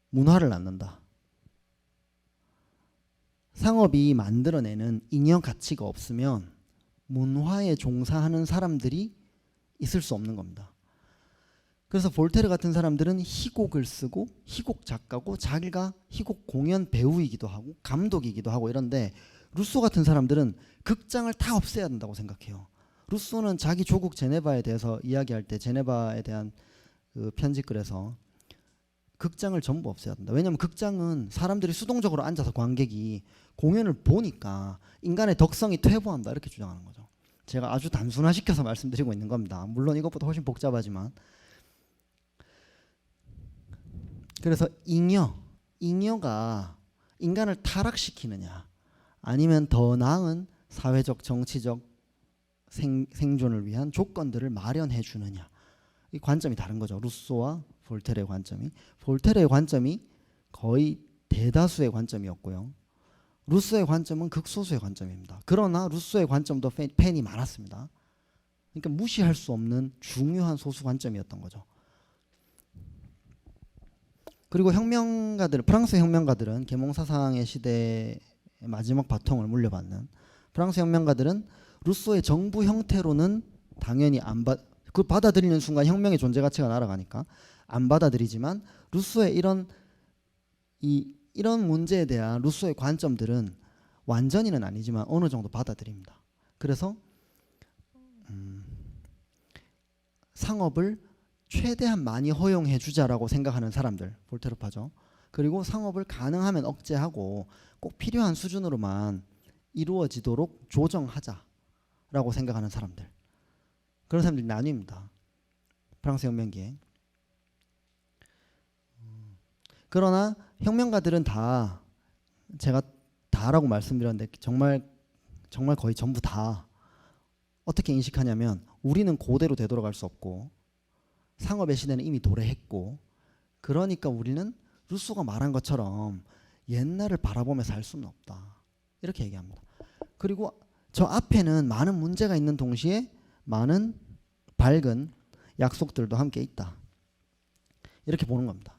문화를 낳는다. 상업이 만들어내는 잉여 가치가 없으면 문화에 종사하는 사람들이 있을 수 없는 겁니다. 그래서 볼테르 같은 사람들은 희곡을 쓰고 희곡 작가고 자기가 희곡 공연 배우이기도 하고 감독이기도 하고 이런데, 루소 같은 사람들은 극장을 다 없애야 된다고 생각해요. 루소는 자기 조국 제네바에 대해서 이야기할 때 제네바에 대한 그 편지글에서 극장을 전부 없애야 된다. 왜냐하면 극장은 사람들이 수동적으로 앉아서 관객이 공연을 보니까 인간의 덕성이 퇴보한다, 이렇게 주장하는 거죠. 제가 아주 단순화시켜서 말씀드리고 있는 겁니다. 물론 이것보다 훨씬 복잡하지만. 그래서 잉여가 인간을 타락시키느냐 아니면 더 나은 사회적 정치적 생존을 위한 조건들을 마련해 주느냐, 이 관점이 다른 거죠. 루소와 볼테르의 관점이. 볼테르의 관점이 거의 대다수의 관점이었고요. 루소의 관점은 극소수의 관점입니다. 그러나 루소의 관점도 팬이 많았습니다. 그러니까 무시할 수 없는 중요한 소수 관점이었던 거죠. 그리고 혁명가들, 프랑스 혁명가들은 계몽사상의 시대의 마지막 바통을 물려받는 프랑스 혁명가들은 루소의 정부 형태로는 당연히 그 받아들이는 순간 혁명의 존재 가치가 날아가니까 안 받아들이지만, 루소의 이런 문제에 대한 루소의 관점들은 완전히는 아니지만 어느 정도 받아들입니다. 그래서 상업을 최대한 많이 허용해 주자라고 생각하는 사람들, 볼테르파죠. 그리고 상업을 가능하면 억제하고 꼭 필요한 수준으로만 이루어지도록 조정하자라고 생각하는 사람들, 그런 사람들이 나뉩니다. 프랑스 혁명기에. 그러나 혁명가들은 다, 제가 다라고 말씀드렸는데 정말 거의 전부 다 어떻게 인식하냐면, 우리는 고대로 되돌아갈 수 없고 상업의 시대는 이미 도래했고, 그러니까 우리는 루소가 말한 것처럼 옛날을 바라보며 살 수는 없다, 이렇게 얘기합니다. 그리고 저 앞에는 많은 문제가 있는 동시에 많은 밝은 약속들도 함께 있다, 이렇게 보는 겁니다.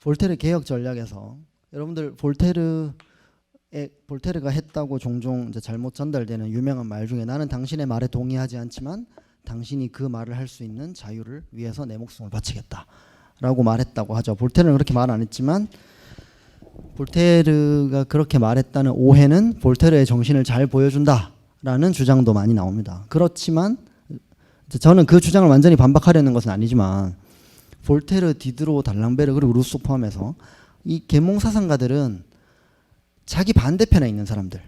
볼테르 개혁 전략에서 여러분들 볼테르가 했다고 종종 이제 잘못 전달되는 유명한 말 중에, 나는 당신의 말에 동의하지 않지만 당신이 그 말을 할 수 있는 자유를 위해서 내 목숨을 바치겠다 라고 말했다고 하죠. 볼테르는 그렇게 말 안 했지만 볼테르가 그렇게 말했다는 오해는 볼테르의 정신을 잘 보여준다 라는 주장도 많이 나옵니다. 그렇지만 저는 그 주장을 완전히 반박하려는 것은 아니지만, 볼테르, 디드로, 달랑베르 그리고 루소 포함해서 이 계몽사상가들은 자기 반대편에 있는 사람들,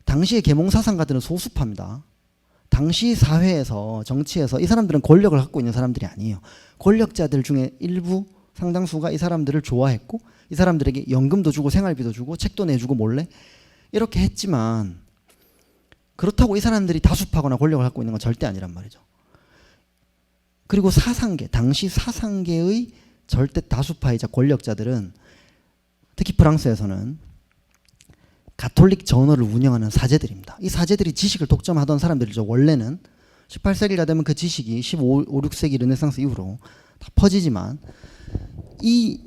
당시의 계몽사상가들은 소수파입니다. 당시 사회에서, 정치에서 이 사람들은 권력을 갖고 있는 사람들이 아니에요. 권력자들 중에 일부 상당수가 이 사람들을 좋아했고 이 사람들에게 연금도 주고 생활비도 주고 책도 내주고 몰래 이렇게 했지만, 그렇다고 이 사람들이 다수파거나 권력을 갖고 있는 건 절대 아니란 말이죠. 그리고 사상계, 당시 사상계의 절대 다수파이자 권력자들은, 특히 프랑스에서는 가톨릭 저널을 운영하는 사제들입니다. 이 사제들이 지식을 독점하던 사람들이죠. 원래는 18세기가 되면 그 지식이 15, 16세기 르네상스 이후로 다 퍼지지만, 이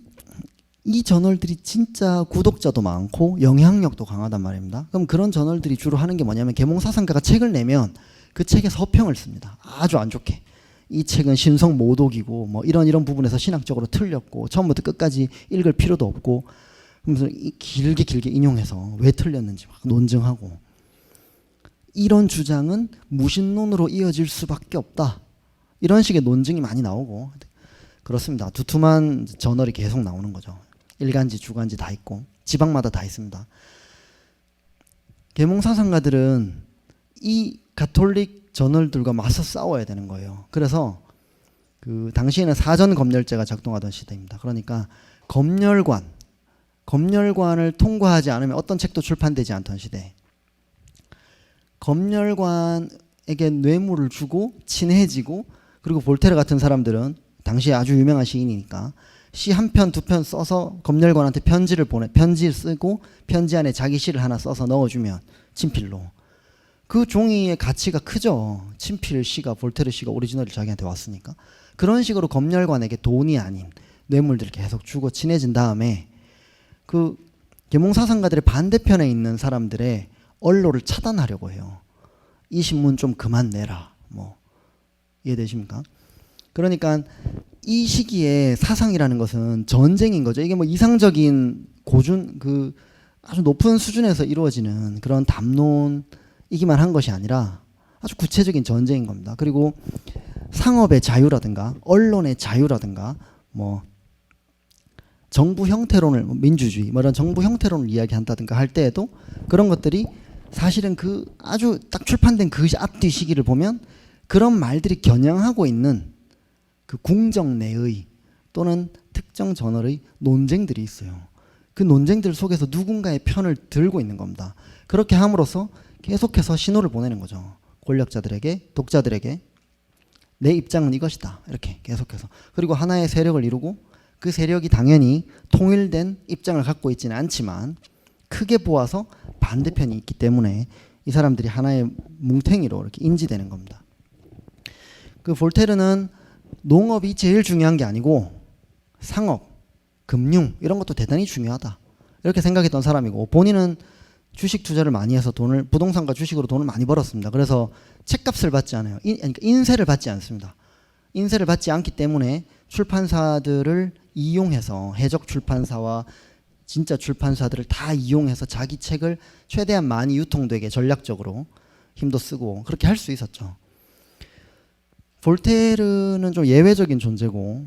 저널들이 진짜 구독자도 많고 영향력도 강하단 말입니다. 그럼 그런 저널들이 주로 하는 게 뭐냐면, 계몽사상가가 책을 내면 그 책에 서평을 씁니다. 아주 안 좋게. 이 책은 신성 모독이고 뭐 이런 부분에서 신학적으로 틀렸고 처음부터 끝까지 읽을 필요도 없고, 그러면서 길게 인용해서 왜 틀렸는지 막 논증하고, 이런 주장은 무신론으로 이어질 수밖에 없다, 이런 식의 논증이 많이 나오고 그렇습니다. 두툼한 저널이 계속 나오는 거죠. 일간지 주간지 다 있고 지방마다 다 있습니다. 계몽사상가들은 이 가톨릭 저널들과 맞서 싸워야 되는 거예요. 그래서 그 당시에는 사전 검열제가 작동하던 시대입니다. 그러니까 검열관을 통과하지 않으면 어떤 책도 출판되지 않던 시대. 검열관에게 뇌물을 주고 친해지고, 그리고 볼테르 같은 사람들은 당시에 아주 유명한 시인이니까 시 한 편, 두 편 써서 검열관한테 편지를 쓰고 편지 안에 자기 시를 하나 써서 넣어주면 친필로 그 종이의 가치가 크죠. 친필 시가 볼테르 시가 오리지널이 자기한테 왔으니까. 그런 식으로 검열관에게 돈이 아닌 뇌물들을 계속 주고 친해진 다음에 그 계몽사상가들의 반대편에 있는 사람들의 언로를 차단하려고 해요. 이 신문 좀 그만 내라. 뭐 이해되십니까? 그러니까 이 시기에 사상이라는 것은 전쟁인 거죠. 이게 뭐 이상적인 고준 그 아주 높은 수준에서 이루어지는 그런 담론이기만 한 것이 아니라 아주 구체적인 전쟁인 겁니다. 그리고 상업의 자유라든가 언론의 자유라든가 뭐 정부 형태론을 민주주의 뭐 이런 정부 형태론을 이야기한다든가 할 때에도 그런 것들이 사실은 그 아주 딱 출판된 그 앞뒤 시기를 보면 그런 말들이 겨냥하고 있는 그 궁정 내의 또는 특정 저널의 논쟁들이 있어요. 그 논쟁들 속에서 누군가의 편을 들고 있는 겁니다. 그렇게 함으로써 계속해서 신호를 보내는 거죠. 권력자들에게, 독자들에게 내 입장은 이것이다. 이렇게 계속해서. 그리고 하나의 세력을 이루고 그 세력이 당연히 통일된 입장을 갖고 있지는 않지만 크게 보아서 반대편이 있기 때문에 이 사람들이 하나의 뭉탱이로 이렇게 인지되는 겁니다. 그 볼테르는 농업이 제일 중요한 게 아니고 상업, 금융 이런 것도 대단히 중요하다. 이렇게 생각했던 사람이고 본인은 주식 투자를 많이 해서 부동산과 주식으로 돈을 많이 벌었습니다. 그래서 책값을 받지 않아요. 그러니까 인세를 받지 않습니다. 인세를 받지 않기 때문에 출판사들을 이용해서 해적 출판사와 진짜 출판사들을 다 이용해서 자기 책을 최대한 많이 유통되게 전략적으로 힘도 쓰고 그렇게 할 수 있었죠. 볼테르는 좀 예외적인 존재고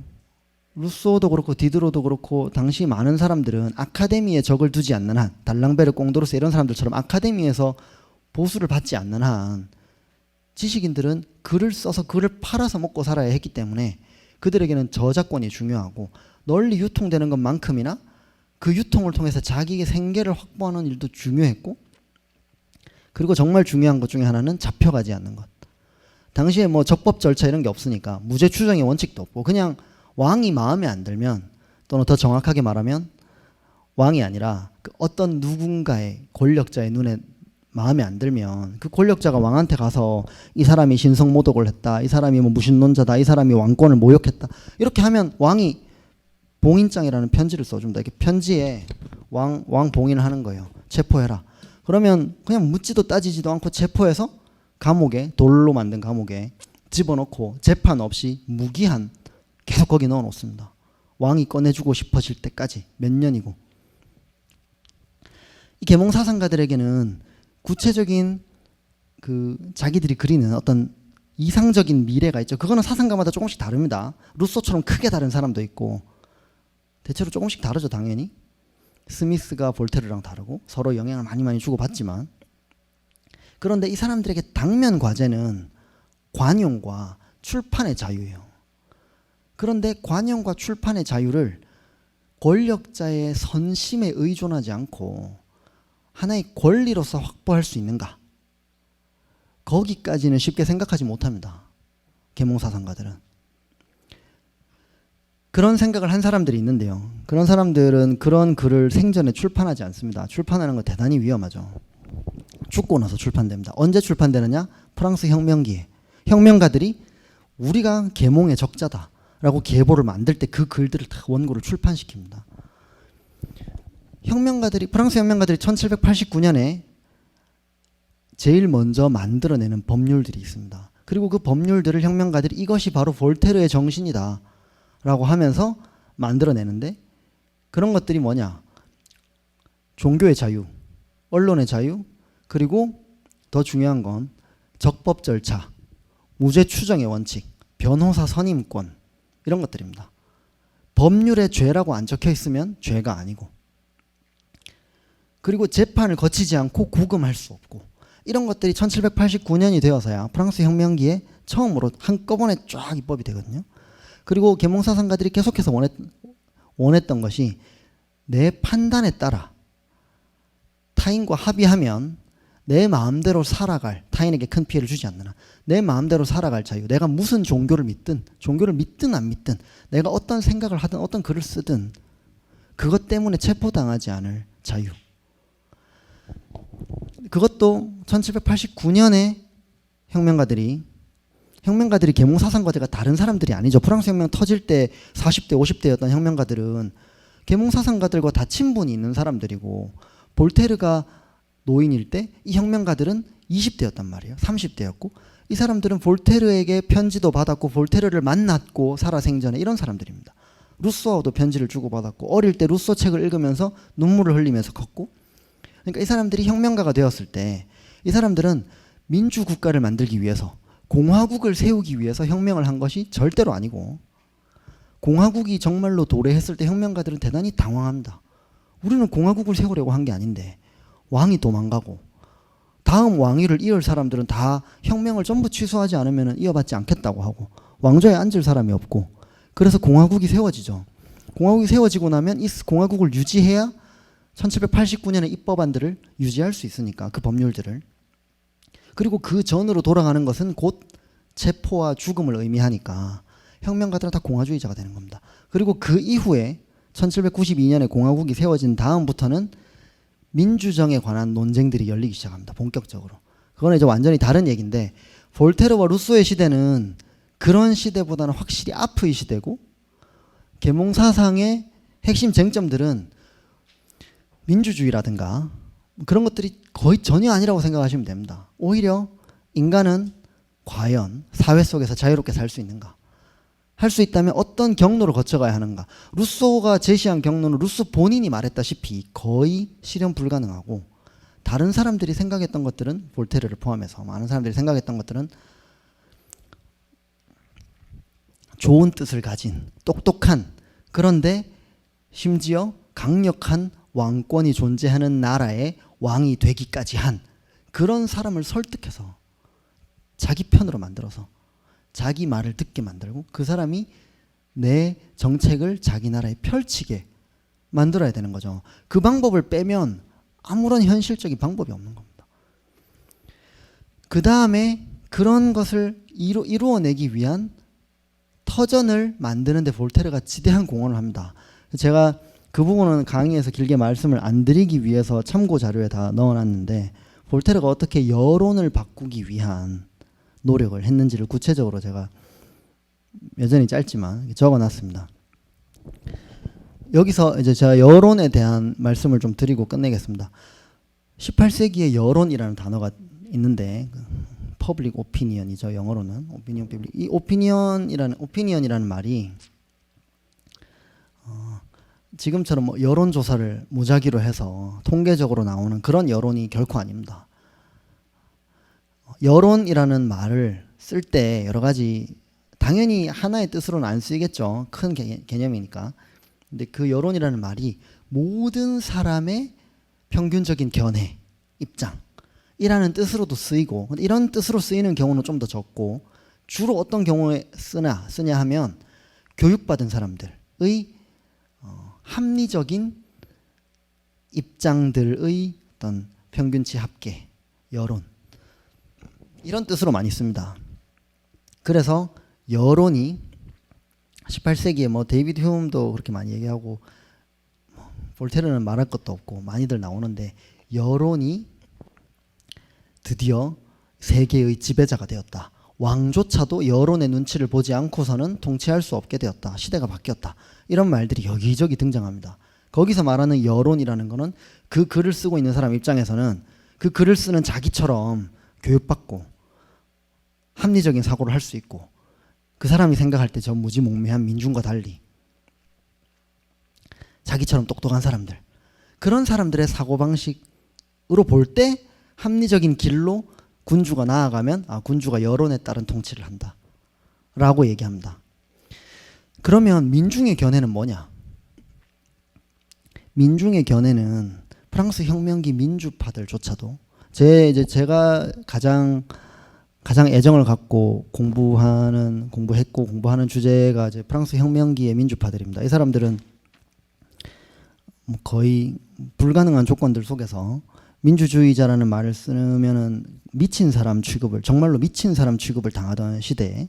루소도 그렇고 디드로도 그렇고 당시 많은 사람들은 아카데미에 적을 두지 않는 한 달랑베르 꽁도르스 이런 사람들처럼 아카데미에서 보수를 받지 않는 한 지식인들은 글을 써서 글을 팔아서 먹고 살아야 했기 때문에 그들에게는 저작권이 중요하고 널리 유통되는 것만큼이나 그 유통을 통해서 자기의 생계를 확보하는 일도 중요했고 그리고 정말 중요한 것 중에 하나는 잡혀가지 않는 것. 당시에 뭐 적법 절차 이런 게 없으니까 무죄 추정의 원칙도 없고 그냥 왕이 마음에 안 들면 또는 더 정확하게 말하면 왕이 아니라 그 어떤 누군가의 권력자의 눈에 마음에 안 들면 그 권력자가 왕한테 가서 이 사람이 신성모독을 했다. 이 사람이 뭐 무신론자다. 이 사람이 왕권을 모욕했다. 이렇게 하면 왕이 봉인장이라는 편지를 써줍니다. 이렇게 편지에 왕 봉인을 하는 거예요. 체포해라. 그러면 그냥 묻지도 따지지도 않고 체포해서 감옥에 돌로 만든 감옥에 집어넣고 재판 없이 무기한 계속 거기 넣어놓습니다. 왕이 꺼내주고 싶어질 때까지 몇 년이고. 이 계몽사상가들에게는 구체적인 그 자기들이 그리는 어떤 이상적인 미래가 있죠. 그거는 사상가마다 조금씩 다릅니다. 루소처럼 크게 다른 사람도 있고 대체로 조금씩 다르죠. 당연히 스미스가 볼테르랑 다르고 서로 영향을 많이 주고받지만 그런데 이 사람들에게 당면 과제는 관용과 출판의 자유예요. 그런데 관용과 출판의 자유를 권력자의 선심에 의존하지 않고 하나의 권리로서 확보할 수 있는가? 거기까지는 쉽게 생각하지 못합니다. 계몽사상가들은. 그런 생각을 한 사람들이 있는데요. 그런 사람들은 그런 글을 생전에 출판하지 않습니다. 출판하는 거 대단히 위험하죠. 죽고 나서 출판됩니다. 언제 출판되느냐? 프랑스 혁명기에. 혁명가들이 우리가 계몽의 적자다라고 계보를 만들 때 그 글들을 다 원고를 출판시킵니다. 프랑스 혁명가들이 1789년에 제일 먼저 만들어내는 법률들이 있습니다. 그리고 그 법률들을 혁명가들이 이것이 바로 볼테르의 정신이다 라고 하면서 만들어내는데 그런 것들이 뭐냐? 종교의 자유, 언론의 자유, 그리고 더 중요한 건 적법 절차, 무죄 추정의 원칙, 변호사 선임권 이런 것들입니다. 법률에 죄라고 안 적혀 있으면 죄가 아니고 그리고 재판을 거치지 않고 구금할 수 없고 이런 것들이 1789년이 되어서야 프랑스 혁명기에 처음으로 한꺼번에 쫙 입법이 되거든요. 그리고 계몽사상가들이 계속해서 원했던 것이 내 판단에 따라 타인과 합의하면 내 마음대로 살아갈, 타인에게 큰 피해를 주지 않는 한 내 마음대로 살아갈 자유, 내가 무슨 종교를 믿든 안 믿든 내가 어떤 생각을 하든 어떤 글을 쓰든 그것 때문에 체포당하지 않을 자유. 그것도 1789년에 혁명가들이 계몽사상가들과 다른 사람들이 아니죠. 프랑스 혁명 터질 때 40대 50대였던 혁명가들은 계몽사상가들과 다 친분이 있는 사람들이고, 볼테르가 노인일 때 이 혁명가들은 20대였단 말이에요. 30대였고, 이 사람들은 볼테르에게 편지도 받았고 볼테르를 만났고 살아생전에 이런 사람들입니다. 루소와도 편지를 주고받았고 어릴 때 루소 책을 읽으면서 눈물을 흘리면서 컸고, 그러니까 이 사람들이 혁명가가 되었을 때 이 사람들은 민주국가를 만들기 위해서, 공화국을 세우기 위해서 혁명을 한 것이 절대로 아니고, 공화국이 정말로 도래했을 때 혁명가들은 대단히 당황합니다. 우리는 공화국을 세우려고 한 게 아닌데 왕이 도망가고 다음 왕위를 이을 사람들은 다 혁명을 전부 취소하지 않으면 이어받지 않겠다고 하고 왕좌에 앉을 사람이 없고, 그래서 공화국이 세워지죠. 공화국이 세워지고 나면 이 공화국을 유지해야 1789년의 입법안들을 유지할 수 있으니까, 그 법률들을. 그리고 그 전으로 돌아가는 것은 곧 체포와 죽음을 의미하니까 혁명가들은 다 공화주의자가 되는 겁니다. 그리고 그 이후에 1792년에 공화국이 세워진 다음부터는 민주정에 관한 논쟁들이 열리기 시작합니다. 본격적으로. 그거는 이제 완전히 다른 얘기인데, 볼테르와 루소의 시대는 그런 시대보다는 확실히 앞의 시대고, 계몽사상의 핵심 쟁점들은 민주주의라든가 그런 것들이 거의 전혀 아니라고 생각하시면 됩니다. 오히려 인간은 과연 사회 속에서 자유롭게 살 수 있는가, 할 수 있다면 어떤 경로를 거쳐가야 하는가. 루소가 제시한 경로는 루소 본인이 말했다시피 거의 실현 불가능하고, 다른 사람들이 생각했던 것들은, 볼테르를 포함해서 많은 사람들이 생각했던 것들은 좋은 뜻을 가진 똑똑한, 그런데 심지어 강력한 왕권이 존재하는 나라의 왕이 되기까지 한 그런 사람을 설득해서 자기 편으로 만들어서 자기 말을 듣게 만들고, 그 사람이 내 정책을 자기 나라에 펼치게 만들어야 되는 거죠. 그 방법을 빼면 아무런 현실적인 방법이 없는 겁니다. 그 다음에 그런 것을 이루어내기 위한 터전을 만드는데 볼테르가 지대한 공헌을 합니다. 제가 그 부분은 강의에서 길게 말씀을 안 드리기 위해서 참고 자료에 다 넣어놨는데, 볼테르가 어떻게 여론을 바꾸기 위한 노력을 했는지를 구체적으로 제가 여전히 짧지만 적어놨습니다. 여기서 이제 제가 여론에 대한 말씀을 좀 드리고 끝내겠습니다. 18세기에 여론이라는 단어가 있는데, 퍼블릭 오피니언이죠. 영어로는 오피니언 퍼블릭. 이 오피니언이라는 말이 지금처럼 뭐 여론조사를 무작위로 해서 통계적으로 나오는 그런 여론이 결코 아닙니다. 여론이라는 말을 쓸 때 여러 가지, 당연히 하나의 뜻으로는 안 쓰이겠죠. 큰 개념이니까. 근데 그 여론이라는 말이 모든 사람의 평균적인 견해, 입장이라는 뜻으로도 쓰이고, 이런 뜻으로 쓰이는 경우는 좀 더 적고, 주로 어떤 경우에 쓰냐 하면 교육받은 사람들의 합리적인 입장들의 어떤 평균치 합계, 여론, 이런 뜻으로 많이 씁니다. 그래서 여론이 18세기에 뭐 데이비드 휴움도 그렇게 많이 얘기하고, 볼테르는 말할 것도 없고 많이들 나오는데, 여론이 드디어 세계의 지배자가 되었다. 왕조차도 여론의 눈치를 보지 않고서는 통치할 수 없게 되었다. 시대가 바뀌었다. 이런 말들이 여기저기 등장합니다. 거기서 말하는 여론이라는 거는 그 글을 쓰고 있는 사람 입장에서는 그 글을 쓰는 자기처럼 교육받고 합리적인 사고를 할 수 있고, 그 사람이 생각할 때 저 무지몽매한 민중과 달리 자기처럼 똑똑한 사람들, 그런 사람들의 사고방식으로 볼 때 합리적인 길로 군주가 나아가면, 군주가 여론에 따른 통치를 한다 라고 얘기합니다. 그러면 민중의 견해는 뭐냐? 민중의 견해는 프랑스 혁명기 민주파들조차도, 제가 가장 애정을 갖고 공부하는 주제가 이제 프랑스 혁명기의 민주파들입니다. 이 사람들은 거의 불가능한 조건들 속에서 민주주의자라는 말을 쓰면은 미친 사람 취급을, 정말로 미친 사람 취급을 당하던 시대에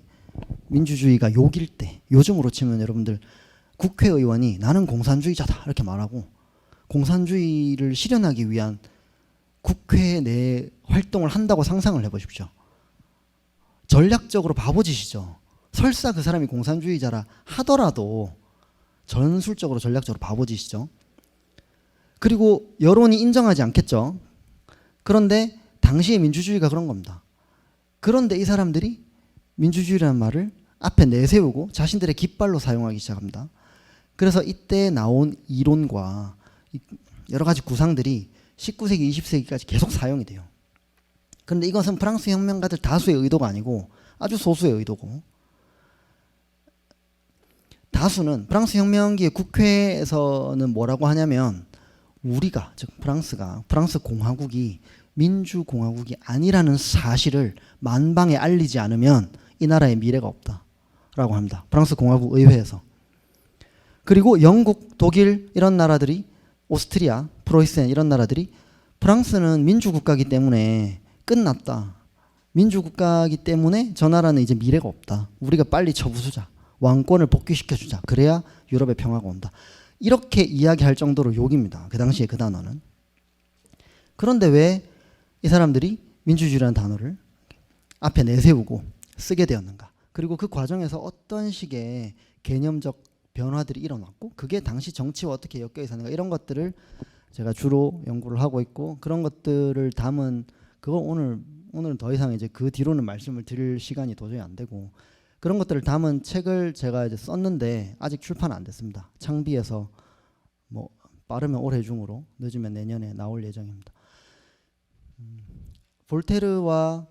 민주주의가 욕일 때, 요즘으로 치면 여러분들 국회의원이 나는 공산주의자다 이렇게 말하고 공산주의를 실현하기 위한 국회 내 활동을 한다고 상상을 해보십시오. 전략적으로 바보짓이죠. 설사 그 사람이 공산주의자라 하더라도 전술적으로 전략적으로 바보짓이죠. 그리고 여론이 인정하지 않겠죠. 그런데 당시의 민주주의가 그런 겁니다. 그런데 이 사람들이 민주주의라는 말을 앞에 내세우고 자신들의 깃발로 사용하기 시작합니다. 그래서 이때 나온 이론과 여러 가지 구상들이 19세기, 20세기까지 계속 사용이 돼요. 그런데 이것은 프랑스 혁명가들 다수의 의도가 아니고 아주 소수의 의도고, 다수는 프랑스 혁명기의 국회에서는 뭐라고 하냐면 우리가, 즉 프랑스가, 프랑스 공화국이 민주공화국이 아니라는 사실을 만방에 알리지 않으면 이 나라의 미래가 없다라고 합니다. 프랑스 공화국 의회에서. 그리고 영국, 독일 이런 나라들이, 오스트리아, 프로이센 이런 나라들이 프랑스는 민주국가이기 때문에 끝났다. 민주국가이기 때문에 저 나라는 이제 미래가 없다. 우리가 빨리 쳐부수자. 왕권을 복귀시켜주자. 그래야 유럽의 평화가 온다. 이렇게 이야기할 정도로 욕입니다. 그 당시에 그 단어는. 그런데 왜 이 사람들이 민주주의라는 단어를 앞에 내세우고 쓰게 되었는가. 그리고 그 과정에서 어떤 식의 개념적 변화들이 일어났고 그게 당시 정치와 어떻게 엮여 있었는가, 이런 것들을 제가 주로 연구를 하고 있고, 그런 것들을 담은, 그거 오늘은 더 이상 이제 그 뒤로는 말씀을 드릴 시간이 도저히 안 되고, 그런 것들을 담은 책을 제가 이제 썼는데 아직 출판 안 됐습니다. 창비해서 뭐 빠르면 올해 중으로, 늦으면 내년에 나올 예정입니다. 볼테르와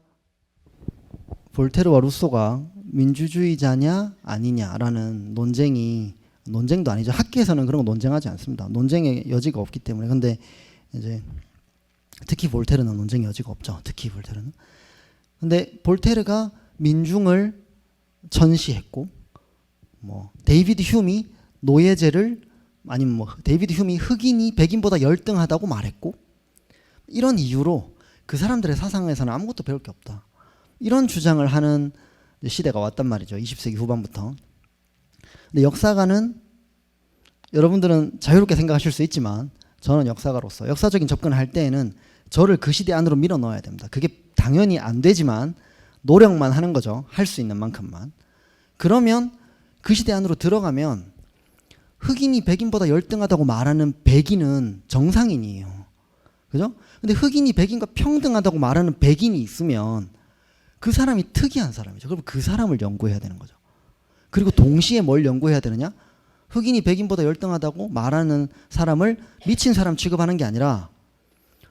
루소가 민주주의자냐 아니냐라는 논쟁도 아니죠. 학계에서는 그런 거 논쟁하지 않습니다. 논쟁의 여지가 없기 때문에. 근데 이제 특히 볼테르는 논쟁의 여지가 없죠. 특히 볼테르는. 근데 볼테르가 민중을 천시했고, 뭐 데이비드 휴미 노예제를, 아니면 뭐 데이비드 휴미 흑인이 백인보다 열등하다고 말했고, 이런 이유로 그 사람들의 사상에서는 아무것도 배울 게 없다. 이런 주장을 하는 시대가 왔단 말이죠. 20세기 후반부터. 근데 역사가는, 여러분들은 자유롭게 생각하실 수 있지만 저는 역사가로서 역사적인 접근을 할 때에는 저를 그 시대 안으로 밀어 넣어야 됩니다. 그게 당연히 안 되지만 노력만 하는 거죠. 할 수 있는 만큼만. 그러면 그 시대 안으로 들어가면 흑인이 백인보다 열등하다고 말하는 백인은 정상인이에요. 그죠? 근데 흑인이 백인과 평등하다고 말하는 백인이 있으면 그 사람이 특이한 사람이죠. 그럼 그 사람을 연구해야 되는 거죠. 그리고 동시에 뭘 연구해야 되느냐? 흑인이 백인보다 열등하다고 말하는 사람을 미친 사람 취급하는 게 아니라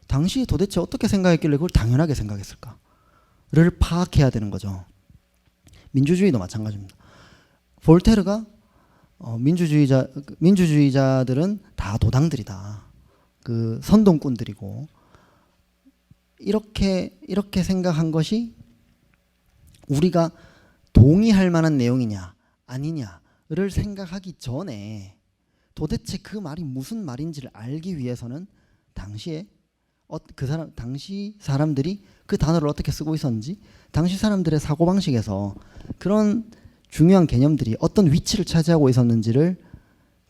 당시에 도대체 어떻게 생각했길래 그걸 당연하게 생각했을까를 파악해야 되는 거죠. 민주주의도 마찬가지입니다. 볼테르가 민주주의자들은 다 도당들이다. 그 선동꾼들이고, 이렇게 생각한 것이 우리가 동의할 만한 내용이냐 아니냐를 생각하기 전에 도대체 그 말이 무슨 말인지를 알기 위해서는 당시 사람들이 그 단어를 어떻게 쓰고 있었는지, 당시 사람들의 사고방식에서 그런 중요한 개념들이 어떤 위치를 차지하고 있었는지를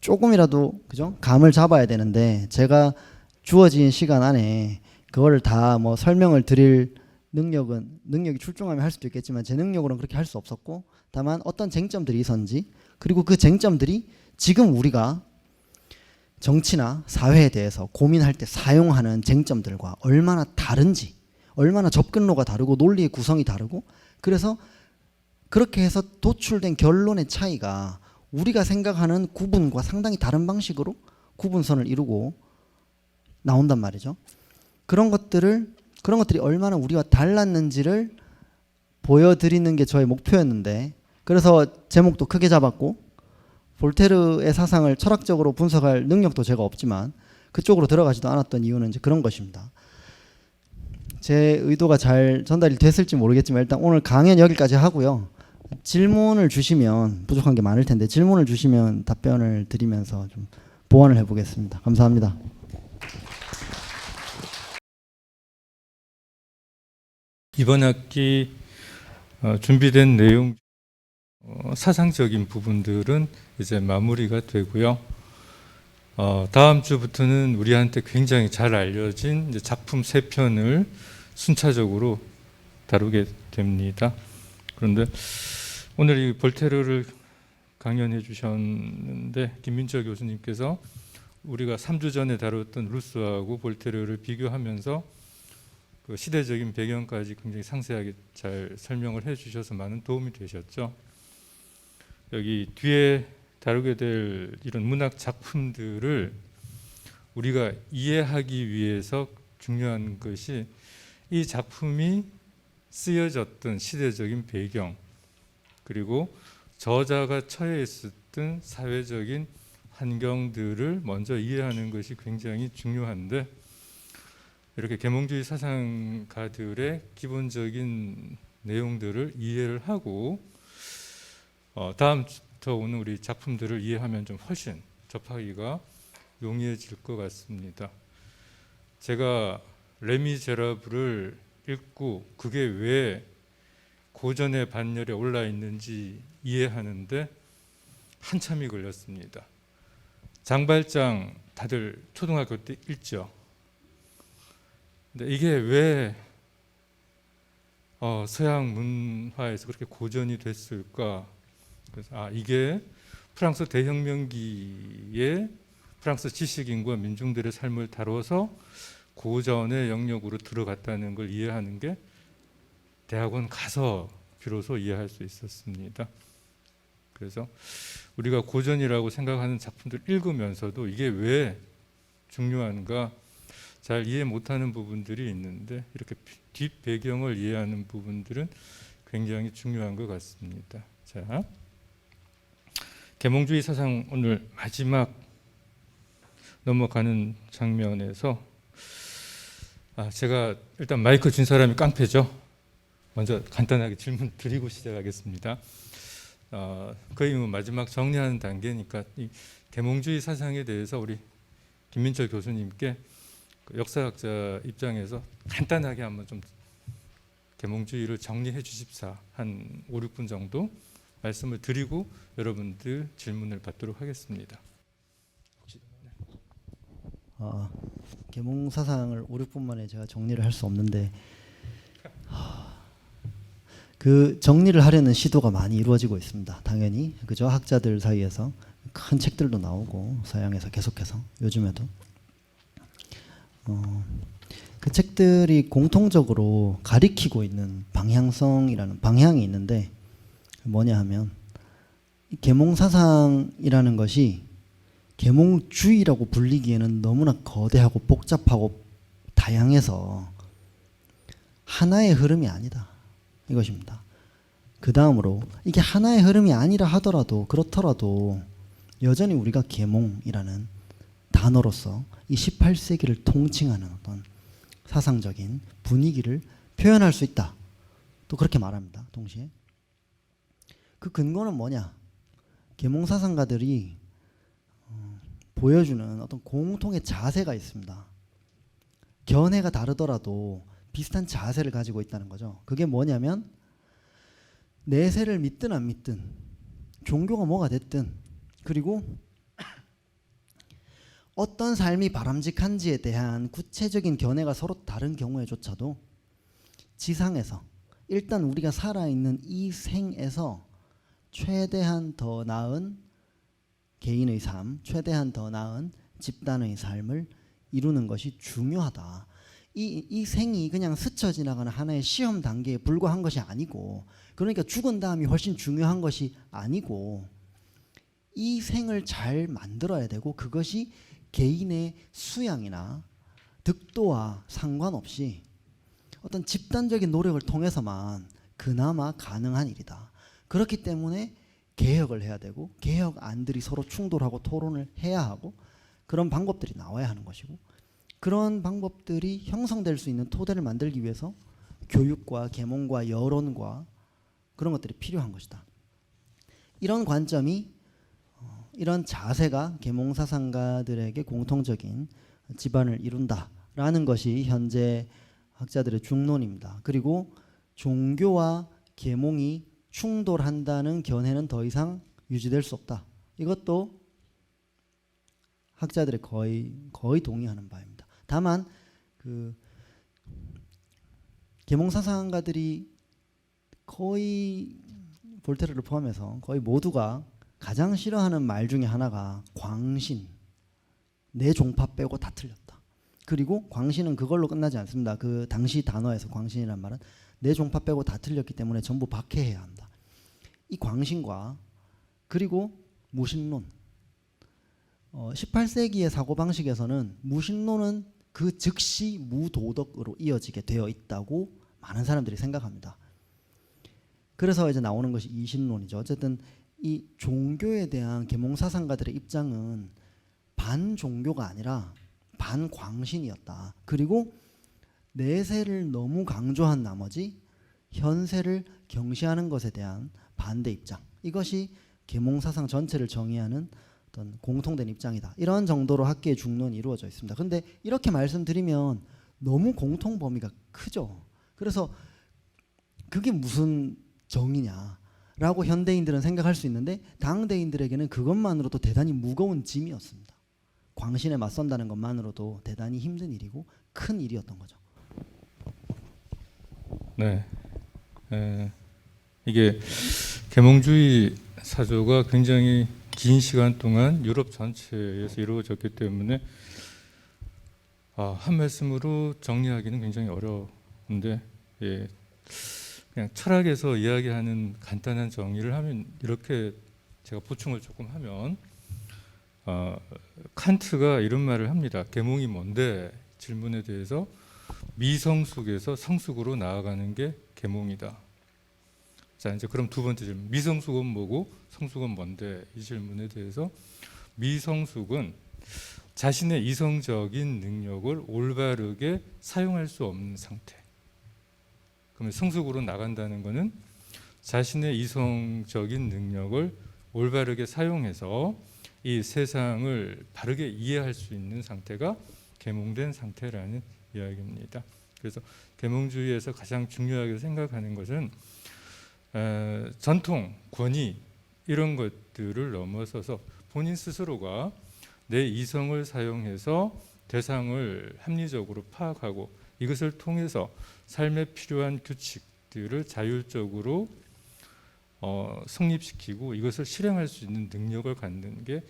조금이라도, 그죠? 감을 잡아야 되는데, 제가 주어진 시간 안에 그거를 다 뭐 설명을 드릴 능력이 출중하면 할 수도 있겠지만 제 능력으로는 그렇게 할 수 없었고, 다만 어떤 쟁점들이 있었는지, 그리고 그 쟁점들이 지금 우리가 정치나 사회에 대해서 고민할 때 사용하는 쟁점들과 얼마나 다른지, 얼마나 접근로가 다르고 논리의 구성이 다르고, 그래서 그렇게 해서 도출된 결론의 차이가 우리가 생각하는 구분과 상당히 다른 방식으로 구분선을 이루고 나온단 말이죠. 그런 것들이 얼마나 우리와 달랐는지를 보여드리는 게 저의 목표였는데, 그래서 제목도 크게 잡았고, 볼테르의 사상을 철학적으로 분석할 능력도 제가 없지만 그쪽으로 들어가지도 않았던 이유는 이제 그런 것입니다. 제 의도가 잘 전달이 됐을지 모르겠지만 일단 오늘 강연 여기까지 하고요. 질문을 주시면, 부족한 게 많을 텐데 질문을 주시면 답변을 드리면서 좀 보완을 해보겠습니다. 감사합니다. 이번 학기 준비된 내용 사상적인 부분들은 이제 마무리가 되고요. 다음 주부터는 우리한테 굉장히 잘 알려진 이제 작품 3편을 순차적으로 다루게 됩니다. 그런데 오늘 이 볼테르를 강연해 주셨는데 김민철 교수님께서 우리가 3주 전에 다뤘던 루소하고 볼테르를 비교하면서 그 시대적인 배경까지 굉장히 상세하게 잘 설명을 해 주셔서 많은 도움이 되셨죠. 여기 뒤에 다루게 될 이런 문학 작품들을 우리가 이해하기 위해서 중요한 것이 이 작품이 쓰여졌던 시대적인 배경, 그리고 저자가 처해 있었던 사회적인 환경들을 먼저 이해하는 것이 굉장히 중요한데, 이렇게 계몽주의 사상가들의 기본적인 내용들을 이해를 하고 다음부터 오는 우리 작품들을 이해하면 좀 훨씬 접하기가 용이해질 것 같습니다. 제가 레미제라블을 읽고 그게 왜 고전의 반열에 올라 있는지 이해하는데 한참이 걸렸습니다. 장발장 다들 초등학교 때 읽죠. 근데 이게 왜 서양 문화에서 그렇게 고전이 됐을까? 그래서 이게 프랑스 대혁명기에 프랑스 지식인과 민중들의 삶을 다뤄서 고전의 영역으로 들어갔다는 걸 이해하는 게 대학원 가서 비로소 이해할 수 있었습니다. 그래서 우리가 고전이라고 생각하는 작품들 읽으면서도 이게 왜 중요한가 잘 이해 못하는 부분들이 있는데, 이렇게 뒷 배경을 이해하는 부분들은 굉장히 중요한 것 같습니다. 자, 계몽주의 사상 오늘 마지막 넘어가는 장면에서 제가 일단 마이크 준 사람이 깡패죠. 먼저 간단하게 질문 드리고 시작하겠습니다. 거의 마지막 정리하는 단계니까 이 계몽주의 사상에 대해서 우리 김민철 교수님께 역사학자 입장에서 간단하게 한번 좀 계몽주의를 정리해 주십사 한 5, 6분 정도 말씀을 드리고 여러분들 질문을 받도록 하겠습니다. 계몽 사상을 5, 6분 만에 제가 정리를 할 수 없는데 그 정리를 하려는 시도가 많이 이루어지고 있습니다. 당연히 그죠? 학자들 사이에서 큰 책들도 나오고 서양에서 계속해서 요즘에도 그 책들이 공통적으로 가리키고 있는 방향성이라는 방향이 있는데 뭐냐 하면 이 계몽 사상이라는 것이 계몽주의라고 불리기에는 너무나 거대하고 복잡하고 다양해서 하나의 흐름이 아니다 이것입니다. 그 다음으로 이게 하나의 흐름이 아니라 하더라도 그렇더라도 여전히 우리가 계몽이라는 단어로서 이 18세기를 통칭하는 어떤 사상적인 분위기를 표현할 수 있다. 또 그렇게 말합니다. 동시에 그 근거는 뭐냐? 계몽 사상가들이 보여주는 어떤 공통의 자세가 있습니다. 견해가 다르더라도 비슷한 자세를 가지고 있다는 거죠. 그게 뭐냐면 내세를 믿든 안 믿든 종교가 뭐가 됐든 그리고 어떤 삶이 바람직한지에 대한 구체적인 견해가 서로 다른 경우에조차도 지상에서 일단 우리가 살아있는 이 생에서 최대한 더 나은 개인의 삶, 최대한 더 나은 집단의 삶을 이루는 것이 중요하다. 이 생이 그냥 스쳐 지나가는 하나의 시험 단계에 불과한 것이 아니고, 그러니까 죽은 다음이 훨씬 중요한 것이 아니고, 이 생을 잘 만들어야 되고 그것이 개인의 수양이나 득도와 상관없이 어떤 집단적인 노력을 통해서만 그나마 가능한 일이다. 그렇기 때문에 개혁을 해야 되고 개혁안들이 서로 충돌하고 토론을 해야 하고 그런 방법들이 나와야 하는 것이고, 그런 방법들이 형성될 수 있는 토대를 만들기 위해서 교육과 계몽과 여론과 그런 것들이 필요한 것이다. 이런 관점이 이런 자세가 계몽 사상가들에게 공통적인基盤을 이룬다라는 것이 현재 학자들의 중론입니다. 그리고 종교와 계몽이 충돌한다는 견해는 더 이상 유지될 수 없다. 이것도 학자들이 거의 동의하는 바입니다. 다만 그 계몽 사상가들이 거의 볼테르를 포함해서 거의 모두가 가장 싫어하는 말 중에 하나가 광신, 내 종파 빼고 다 틀렸다. 그리고 광신은 그걸로 끝나지 않습니다. 그 당시 단어에서 광신이란 말은 내 종파 빼고 다 틀렸기 때문에 전부 박해해야 한다. 이 광신과 그리고 무신론, 18세기의 사고방식에서는 무신론은 그 즉시 무도덕으로 이어지게 되어 있다고 많은 사람들이 생각합니다. 그래서 이제 나오는 것이 이신론이죠. 어쨌든 이 종교에 대한 계몽사상가들의 입장은 반종교가 아니라 반광신이었다. 그리고 내세를 너무 강조한 나머지 현세를 경시하는 것에 대한 반대 입장. 이것이 계몽사상 전체를 정의하는 어떤 공통된 입장이다. 이런 정도로 학계의 중론이 이루어져 있습니다. 그런데 이렇게 말씀드리면 너무 공통 범위가 크죠. 그래서 그게 무슨 정의냐라고 현대인들은 생각할 수 있는데 당대인들에게는 그것만으로도 대단히 무거운 짐이었습니다. 광신에 맞선다는 것만으로도 대단히 힘든 일이고 큰 일이었던 거죠. 네, 이게 계몽주의 사조가 굉장히 긴 시간 동안 유럽 전체에서 이루어졌기 때문에 한 말씀으로 정리하기는 굉장히 어려운데, 예, 그냥 철학에서 이야기하는 간단한 정의를 하면 이렇게 제가 보충을 조금 하면 칸트가 이런 말을 합니다. 계몽이 뭔데? 질문에 대해서 미성숙에서 성숙으로 나아가는 게 계몽이다. 자, 이제 그럼 두 번째 질문. 미성숙은 뭐고 성숙은 뭔데? 이 질문에 대해서 미성숙은 자신의 이성적인 능력을 올바르게 사용할 수 없는 상태. 그러면 성숙으로 나간다는 것은 자신의 이성적인 능력을 올바르게 사용해서 이 세상을 바르게 이해할 수 있는 상태가 계몽된 상태라는 이야기입니다. 그래서 계몽주의에서 가장 중요하게 생각하는 것은 전통, 권위 이런 것들을 넘어서서 본인 스스로가 내 이성을 사용해서 대상을 합리적으로 파악하고 이것을 통해서 삶에 필요한 규칙들을 자율적으로 성립시키고 이것을 실행할 수 있는 능력을 갖는 게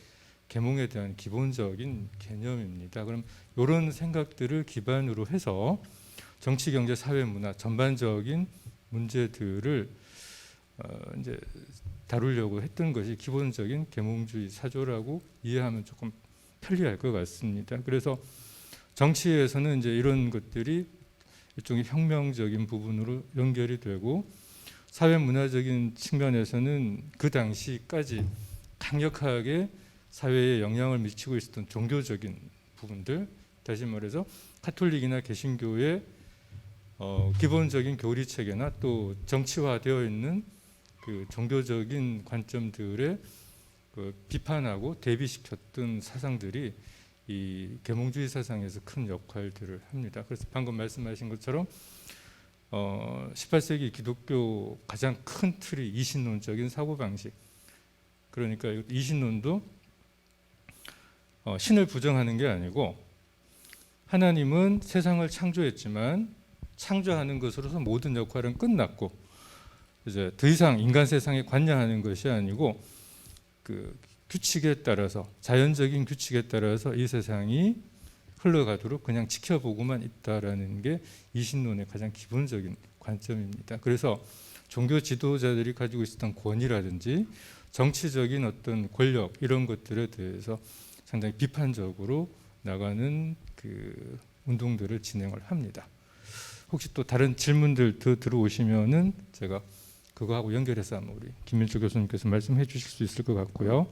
계몽에 대한 기본적인 개념입니다. 그럼 이런 생각들을 기반으로 해서 정치, 경제, 사회, 문화 전반적인 문제들을 이제 다루려고 했던 것이 기본적인 계몽주의 사조라고 이해하면 조금 편리할 것 같습니다. 그래서 정치에서는 이제 이런 것들이 일종의 혁명적인 부분으로 연결이 되고 사회 문화적인 측면에서는 그 당시까지 강력하게 사회에 영향을 미치고 있었던 종교적인 부분들, 다시 말해서 카톨릭이나 개신교의 기본적인 교리 체계나 또 정치화되어 있는 그 종교적인 관점들에 비판하고 대비시켰던 사상들이 이 계몽주의 사상에서 큰 역할들을 합니다. 그래서 방금 말씀하신 것처럼 18세기 기독교 가장 큰 틀이 이신론적인 사고방식. 그러니까 이신론도 신을 부정하는 게 아니고 하나님은 세상을 창조했지만 창조하는 것으로서 모든 역할은 끝났고 이제 더 이상 인간 세상에 관여하는 것이 아니고 그 규칙에 따라서 자연적인 규칙에 따라서 이 세상이 흘러가도록 그냥 지켜보고만 있다라는 게 이신론의 가장 기본적인 관점입니다. 그래서 종교 지도자들이 가지고 있었던 권위라든지 정치적인 어떤 권력 이런 것들에 대해서 상당히 비판적으로 나가는 그 운동들을 진행을 합니다. 혹시 또 다른 질문들 더 들어오시면은 제가 그거하고 연결해서 한번 우리 김민철 교수님께서 말씀해 주실 수 있을 것 같고요.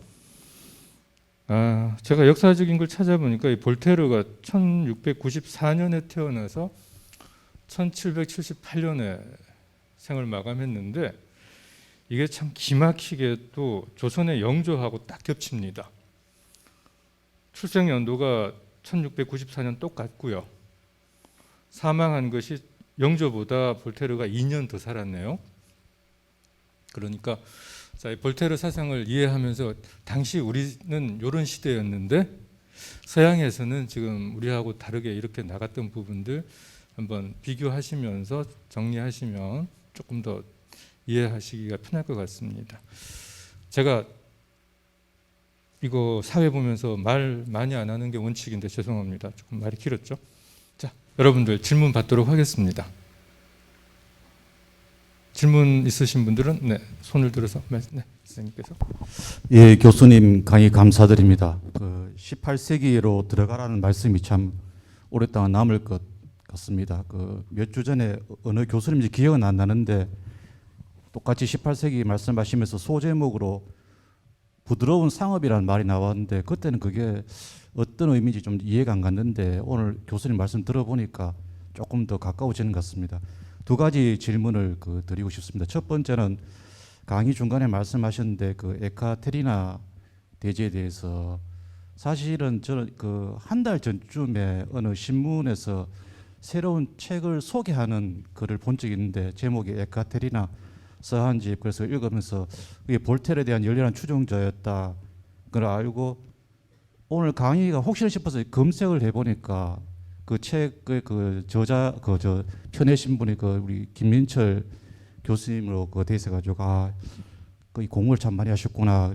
제가 역사적인 걸 찾아보니까 이 볼테르가 1694년에 태어나서 1778년에 생을 마감했는데 이게 참 기막히게 또 조선의 영조하고 딱 겹칩니다. 출생 연도가 1694년 똑같고요. 사망한 것이 영조보다 볼테르가 2년 더 살았네요. 그러니까 자, 이 볼테르 사상을 이해하면서 당시 우리는 이런 시대였는데 서양에서는 지금 우리하고 다르게 이렇게 나갔던 부분들 한번 비교하시면서 정리하시면 조금 더 이해하시기가 편할 것 같습니다. 제가 이거 사회 보면서 말 많이 안 하는 게 원칙인데 죄송합니다. 조금 말이 길었죠. 자, 여러분들 질문 받도록 하겠습니다. 질문 있으신 분들은 네, 손을 들어서 네, 선생님께서. 예, 교수님 강의 감사드립니다. 그 18세기로 들어가라는 말씀이 참 오랫동안 남을 것 같습니다. 그 몇 주 전에 어느 교수님인지 기억은 안 나는데 똑같이 18세기 말씀하시면서 소제목으로 부드러운 상업이라는 말이 나왔는데 그때는 그게 어떤 의미인지 좀 이해가 안 갔는데 오늘 교수님 말씀 들어보니까 조금 더 가까워지는 것 같습니다. 두 가지 질문을 드리고 싶습니다. 첫 번째는 강의 중간에 말씀하셨는데 그 에카테리나 대제에 대해서 사실은 저는 그 한 달 전쯤에 어느 신문에서 새로운 책을 소개하는 글을 본 적이 있는데 제목이 에카테리나 서한집, 그래서 읽으면서 이게 볼테르에 대한 열렬한 추종자였다 그걸 알고 오늘 강의가 혹시나 싶어서 검색을 해보니까 그 책의 그 저자 저 펴내신 분이 그 우리 김민철 교수님으로 돼 있어가지고 그 공부를 참 많이 하셨구나.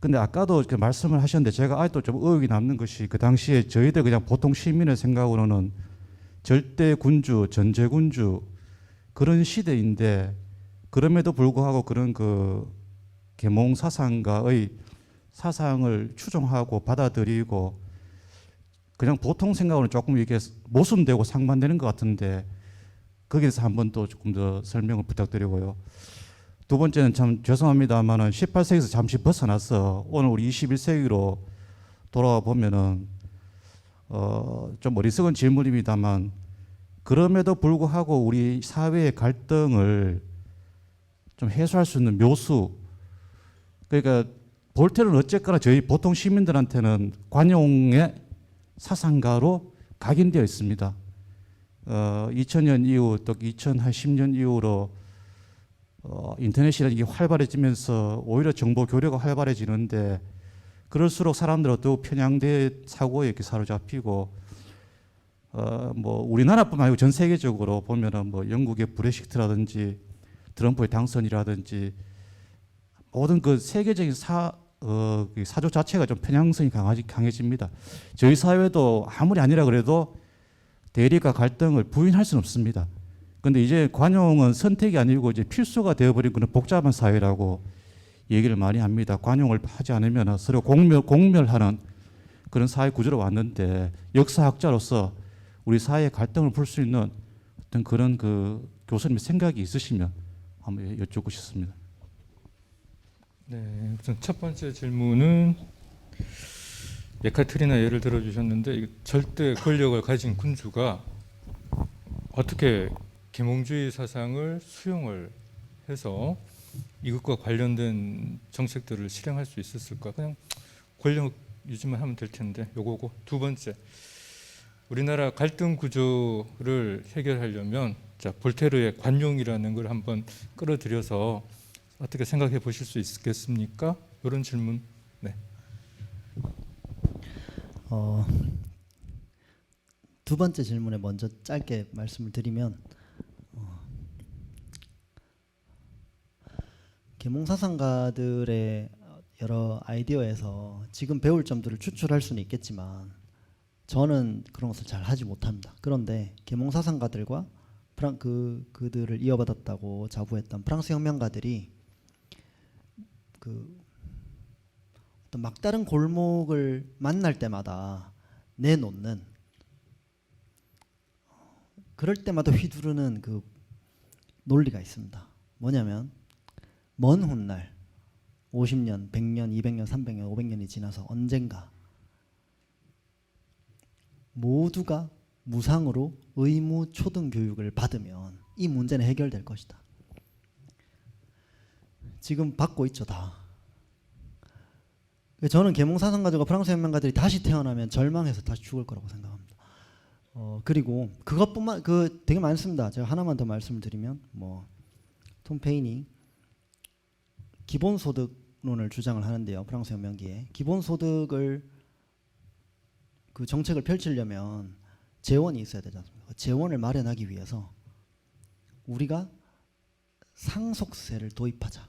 근데 아까도 이렇게 말씀을 하셨는데 제가 아직도 좀 의혹이 남는 것이 그 당시에 저희들 그냥 보통 시민의 생각으로는 절대 군주, 전제 군주 그런 시대인데 그럼에도 불구하고 그런 그 계몽 사상가의 사상을 추종하고 받아들이고 그냥 보통 생각으로는 조금 이게 모순되고 상반되는 것 같은데 거기에 대해서 한 번 또 조금 더 설명을 부탁드리고요. 두 번째는 참 죄송합니다만은 18세기에서 잠시 벗어나서 오늘 우리 21세기로 돌아와 보면은 좀 어리석은 질문입니다만 그럼에도 불구하고 우리 사회의 갈등을 좀 해소할 수 있는 묘수, 그러니까 볼테르는 어쨌거나 저희 보통 시민들한테는 관용의 사상가로 각인되어 있습니다. 2000년 이후 또 2010년 이후로 인터넷이라는 게 활발해지면서 오히려 정보 교류가 활발해지는데 그럴수록 사람들은 더욱 편향된 사고에 이렇게 사로잡히고 뭐 우리나라뿐만 아니고 전 세계적으로 보면은 뭐 영국의 브렉시트라든지 트럼프의 당선이라든지 모든 그 세계적인 사조 자체가 좀 편향성이 강해집니다. 저희 사회도 아무리 아니라 그래도 대립과 갈등을 부인할 수는 없습니다. 그런데 이제 관용은 선택이 아니고 이제 필수가 되어버린 그런 복잡한 사회라고 얘기를 많이 합니다. 관용을 하지 않으면 서로 공멸하는 그런 사회 구조로 왔는데 역사학자로서 우리 사회의 갈등을 풀 수 있는 어떤 그런 그 교수님의 생각이 있으시면 한번 여쭙고 싶습니다. 네, 우선 첫 번째 질문은 예카테리나 예를 들어주셨는데 절대 권력을 가진 군주가 어떻게 계몽주의 사상을 수용을 해서 이것과 관련된 정책들을 실행할 수 있었을까? 그냥 권력 유지만 하면 될 텐데 요거고. 두 번째, 우리나라 갈등 구조를 해결하려면 자 볼테르의 관용이라는 걸 한번 끌어들여서 어떻게 생각해 보실 수 있겠습니까? 이런 질문. 네. 두 번째 질문에 먼저 짧게 말씀을 드리면 계몽사상가들의 여러 아이디어에서 지금 배울 점들을 추출할 수는 있겠지만 저는 그런 것을 잘 하지 못합니다. 그런데 계몽사상가들과 그들을 이어받았다고 자부했던 프랑스 혁명가들이 그 어떤 막다른 골목을 만날 때마다 내놓는 그럴 때마다 휘두르는 그 논리가 있습니다. 뭐냐면 먼 훗날 50년, 100년, 200년, 300년, 500년이 지나서 언젠가 모두가 무상으로 의무 초등 교육을 받으면 이 문제는 해결될 것이다. 지금 받고 있죠, 다. 저는 계몽사상가들과 프랑스 혁명가들이 다시 태어나면 절망해서 다시 죽을 거라고 생각합니다. 그리고 그것뿐만 되게 많습니다. 제가 하나만 더 말씀을 드리면 톰 페인이 기본소득론을 주장을 하는데요. 프랑스 혁명기에 기본소득을 그 정책을 펼치려면 재원이 있어야 되지 않습니까? 재원을 마련하기 위해서 우리가 상속세를 도입하자.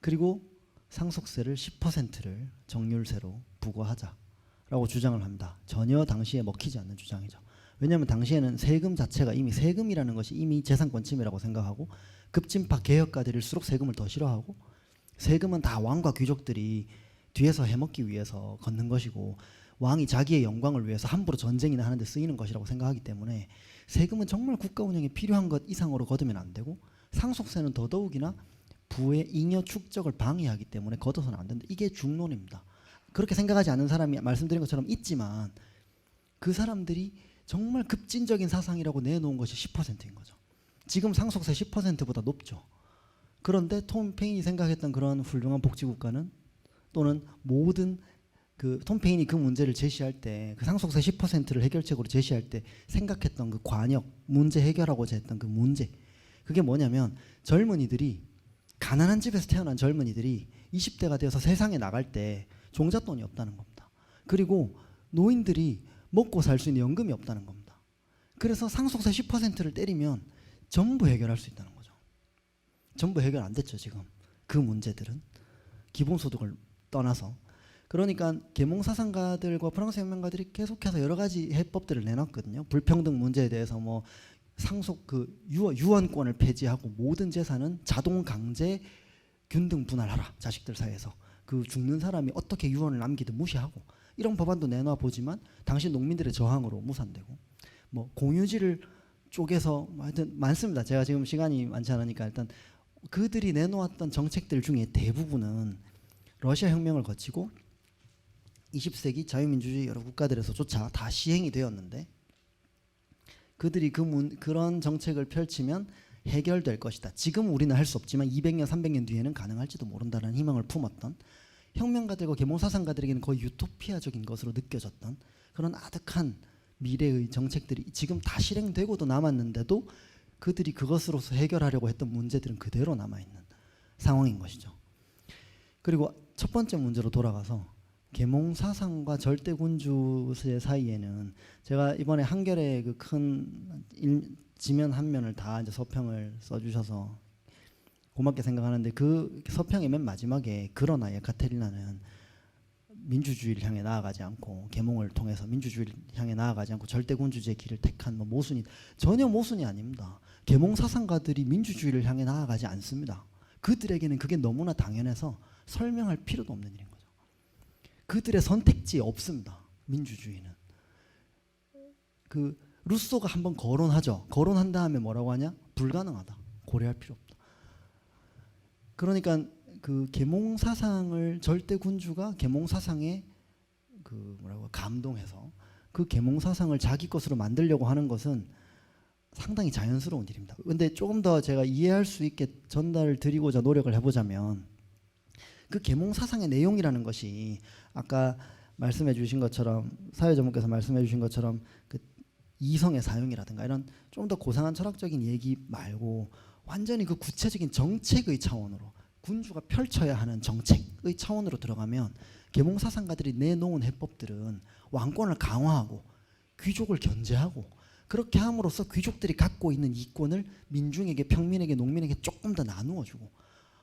그리고 상속세를 10%를 정률세로 부과하자라고 주장을 합니다. 전혀 당시에 먹히지 않는 주장이죠. 왜냐하면 당시에는 세금 자체가 이미 세금이라는 것이 이미 재산권 침해라고 생각하고 급진파 개혁가들일수록 세금을 더 싫어하고 세금은 다 왕과 귀족들이 뒤에서 해먹기 위해서 걷는 것이고 왕이 자기의 영광을 위해서 함부로 전쟁이나 하는 데 쓰이는 것이라고 생각하기 때문에 세금은 정말 국가 운영에 필요한 것 이상으로 걷으면 안 되고 상속세는 더더욱이나 부의 잉여 축적을 방해하기 때문에 걷어서는 안 된다. 이게 중론입니다. 그렇게 생각하지 않는 사람이 말씀드린 것처럼 있지만 그 사람들이 정말 급진적인 사상이라고 내놓은 것이 10%인 거죠. 지금 상속세 10%보다 높죠. 그런데 톰 페인이 생각했던 그런 훌륭한 복지국가는 또는 모든 톰 페인이 그 문제를 제시할 때 그 상속세 10%를 해결책으로 제시할 때 생각했던 그 관역 문제 해결하고자 했던 그 문제 그게 뭐냐면 젊은이들이 가난한 집에서 태어난 젊은이들이 20대가 되어서 세상에 나갈 때 종잣돈이 없다는 겁니다. 그리고 노인들이 먹고 살 수 있는 연금이 없다는 겁니다. 그래서 상속세 10%를 때리면 전부 해결할 수 있다는 거죠. 전부 해결 안 됐죠 지금 그 문제들은 기본소득을 떠나서. 그러니까 계몽사상가들과 프랑스 혁명가들이 계속해서 여러 가지 해법들을 내놨거든요. 불평등 문제에 대해서 상속 유언권을 폐지하고 모든 재산은 자동 강제 균등 분할하라. 자식들 사이에서 그 죽는 사람이 어떻게 유언을 남기든 무시하고 이런 법안도 내놔 보지만 당시 농민들의 저항으로 무산되고 공유지를 쪼개서 하여튼 많습니다. 제가 지금 시간이 많지 않으니까 일단 그들이 내놓았던 정책들 중에 대부분은 러시아 혁명을 거치고 20세기 자유민주주의 여러 국가들에서조차 다 시행이 되었는데 그들이 그런 정책을 펼치면 해결될 것이다. 지금 우리는 할 수 없지만 200년, 300년 뒤에는 가능할지도 모른다는 희망을 품었던 혁명가들과 계몽사상가들에게는 거의 유토피아적인 것으로 느껴졌던 그런 아득한 미래의 정책들이 지금 다 실행되고도 남았는데도 그들이 그것으로서 해결하려고 했던 문제들은 그대로 남아있는 상황인 것이죠. 그리고 첫 번째 문제로 돌아가서 계몽사상과 절대군주의 사이에는 제가 이번에 한겨레 그 큰 지면 한 면을 다 이제 서평을 써주셔서 고맙게 생각하는데 그 서평의 맨 마지막에 그러나 예카테리나는 민주주의를 향해 나아가지 않고 계몽을 통해서 민주주의를 향해 나아가지 않고 절대군주제의 길을 택한 모순이 전혀 모순이 아닙니다. 계몽사상가들이 민주주의를 향해 나아가지 않습니다. 그들에게는 그게 너무나 당연해서 설명할 필요도 없는 일인 거죠. 그들의 선택지에 없습니다. 민주주의는. 루소가 한번 거론하죠. 거론한 다음에 뭐라고 하냐? 불가능하다. 고려할 필요 없다. 그러니까 그 계몽사상을 절대군주가 계몽사상에 감동해서 그 계몽사상을 자기 것으로 만들려고 하는 것은 상당히 자연스러운 일입니다. 그런데 조금 더 제가 이해할 수 있게 전달을 드리고자 노력을 해보자면 그 계몽사상의 내용이라는 것이 아까 말씀해 주신 것처럼 사회전문께서 말씀해 주신 것처럼 그 이성의 사용이라든가 이런 좀 더 고상한 철학적인 얘기 말고 완전히 그 구체적인 정책의 차원으로 군주가 펼쳐야 하는 정책의 차원으로 들어가면 계몽사상가들이 내놓은 해법들은 왕권을 강화하고 귀족을 견제하고 그렇게 함으로써 귀족들이 갖고 있는 이권을 민중에게 평민에게 농민에게 조금 더 나누어주고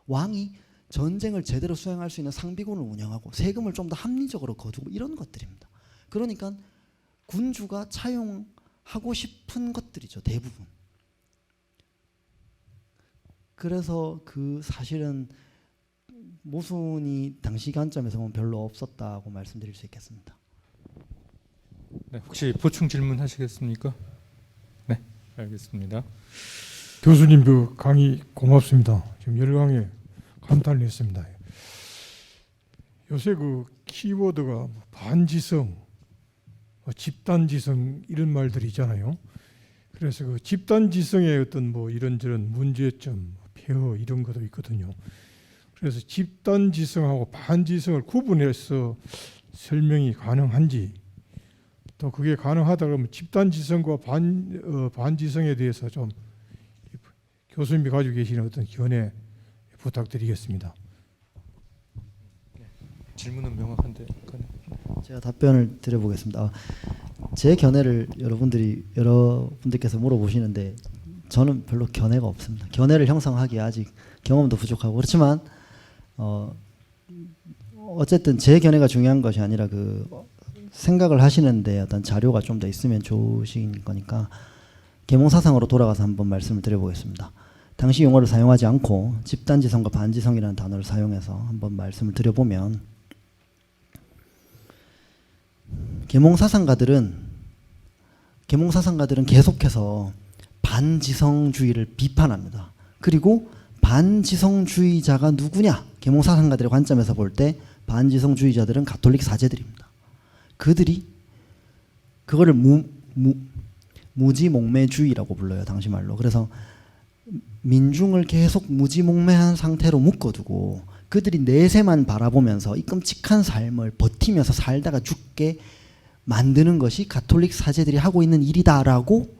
왕이 전쟁을 제대로 수행할 수 있는 상비군을 운영하고 세금을 좀 더 합리적으로 거두고 이런 것들입니다. 그러니까 군주가 차용하고 싶은 것들이죠. 대부분. 그래서 사실은 모순이 당시 관점에서 보면 별로 없었다고 말씀드릴 수 있겠습니다. 네, 혹시 보충 질문하시겠습니까? 네, 알겠습니다. 교수님 그 강의 고맙습니다. 지금 여러 강의 감탄을 했습니다. 요새 그 키워드가 반지성, 집단지성 이런 말들이 있잖아요. 그래서 그 집단지성의 어떤 이런저런 문제점, 폐허 이런 것도 있거든요. 그래서 집단지성하고 반지성을 구분해서 설명이 가능한지 또 그게 가능하다 그러면 집단지성과 반지성에 대해서 좀 교수님이 가지고 계시는 어떤 견해 부탁드리겠습니다. 질문은 명확한데. 제가 답변을 드려보겠습니다. 제 견해를 여러분들께서 물어보시는데 저는 별로 견해가 없습니다. 견해를 형성하기에 아직 경험도 부족하고 그렇지만 어쨌든 제 견해가 중요한 것이 아니라 그 생각을 하시는데 어떤 자료가 좀 더 있으면 좋으신 거니까 계몽사상으로 돌아가서 한번 말씀을 드려보겠습니다. 당시 용어를 사용하지 않고 집단지성과 반지성이라는 단어를 사용해서 한번 말씀을 드려보면 계몽사상가들은 계속해서 반지성주의를 비판합니다. 그리고 반지성주의자가 누구냐? 계몽사상가들의 관점에서 볼 때 반지성주의자들은 가톨릭 사제들입니다. 그들이 그거를 무지몽매주의라고 불러요. 당시 말로. 그래서 민중을 계속 무지몽매한 상태로 묶어두고 그들이 내세만 바라보면서 이 끔찍한 삶을 버티면서 살다가 죽게 만드는 것이 가톨릭 사제들이 하고 있는 일이다라고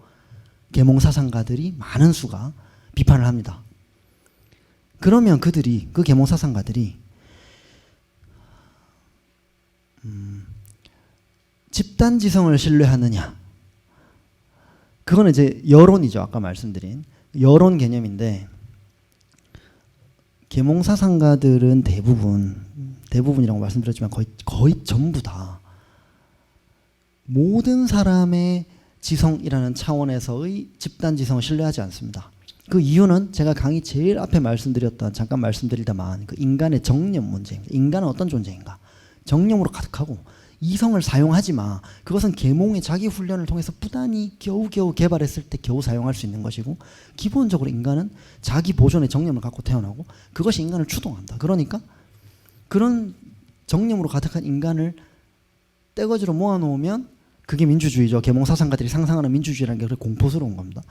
계몽사상가들이 많은 수가 비판을 합니다. 그러면 그 계몽사상가들이 집단지성을 신뢰하느냐? 그거는 이제 여론이죠. 아까 말씀드린 여론 개념인데 계몽사상가들은 대부분이라고 말씀드렸지만 거의 전부 다 모든 사람의 지성이라는 차원에서의 집단지성을 신뢰하지 않습니다. 그 이유는 제가 강의 제일 앞에 잠깐 말씀드리다만 그 인간의 정념 문제입니다. 인간은 어떤 존재인가? 정념으로 가득하고 이성을 사용하지 마. 그것은 계몽의 자기 훈련을 통해서 부단히 겨우겨우 개발했을 때 겨우 사용할 수 있는 것이고 기본적으로 인간은 자기 보존의 정념을 갖고 태어나고 그것이 인간을 추동한다. 그러니까 그런 정념으로 가득한 인간을 떼거지로 모아놓으면 그게 민주주의죠. 계몽사상가들이 상상하는 민주주의라는 게 그렇게 공포스러운 겁니다.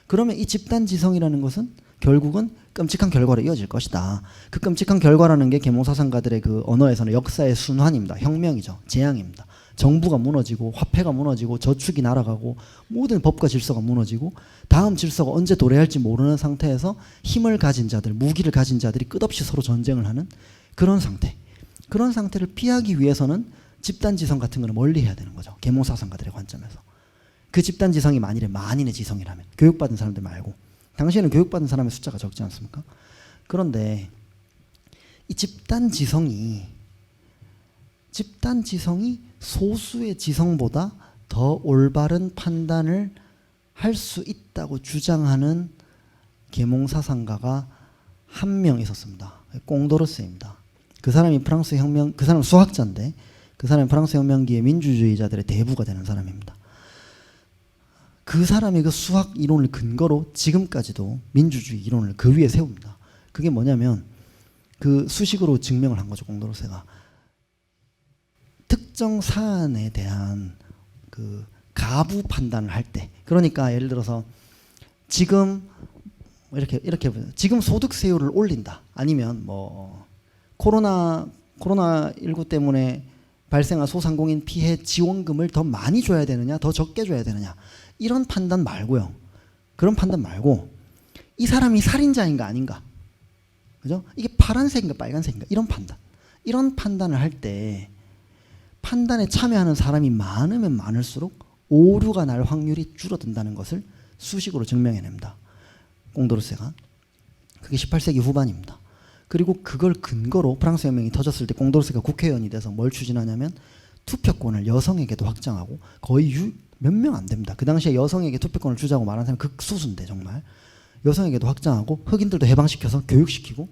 그러면 이 집단지성이라는 것은 결국은 끔찍한 결과로 이어질 것이다. 그 끔찍한 결과라는 게 계몽사상가들의 그 언어에서는 역사의 순환입니다. 혁명이죠. 재앙입니다. 정부가 무너지고 화폐가 무너지고 저축이 날아가고 모든 법과 질서가 무너지고 다음 질서가 언제 도래할지 모르는 상태에서 힘을 가진 자들, 무기를 가진 자들이 끝없이 서로 전쟁을 하는 그런 상태. 그런 상태를 피하기 위해서는 집단지성 같은 거는 멀리 해야 되는 거죠. 계몽사상가들의 관점에서. 그 집단지성이 만일에 만인의 지성이라면 교육받은 사람들 말고 당시에는 교육받은 사람의 숫자가 적지 않습니까? 그런데 이 집단지성이 소수의 지성보다 더 올바른 판단을 할 수 있다고 주장하는 계몽사상가가 한 명 있었습니다. 꽁도르스입니다. 그 사람이 그 사람은 수학자인데 그 사람이 프랑스 혁명기의 민주주의자들의 대부가 되는 사람입니다. 그 사람이 그 수학 이론을 근거로 지금까지도 민주주의 이론을 그 위에 세웁니다. 그게 뭐냐면 그 수식으로 증명을 한 거죠. 꽁도르세가 특정 사안에 대한 그 가부 판단을 할 때, 그러니까 예를 들어서 지금 이렇게 보세요. 지금 소득세율을 올린다. 아니면 뭐 코로나19 때문에 발생한 소상공인 피해 지원금을 더 많이 줘야 되느냐, 더 적게 줘야 되느냐. 이런 판단 말고요. 그런 판단 말고 이 사람이 살인자인가 아닌가. 그죠? 이게 파란색인가 빨간색인가. 이런 판단을 할 때 판단에 참여하는 사람이 많으면 많을수록 오류가 날 확률이 줄어든다는 것을 수식으로 증명해냅니다. 꽁도르세가. 그게 18세기 후반입니다. 그리고 그걸 근거로 프랑스 혁명이 터졌을 때 꽁도르세가 국회의원이 돼서 뭘 추진하냐면 투표권을 여성에게도 확장하고 거의 몇 명 안 됩니다. 그 당시에 여성에게 투표권을 주자고 말하는 사람이 극소수인데 정말 여성에게도 확장하고 흑인들도 해방시켜서 교육시키고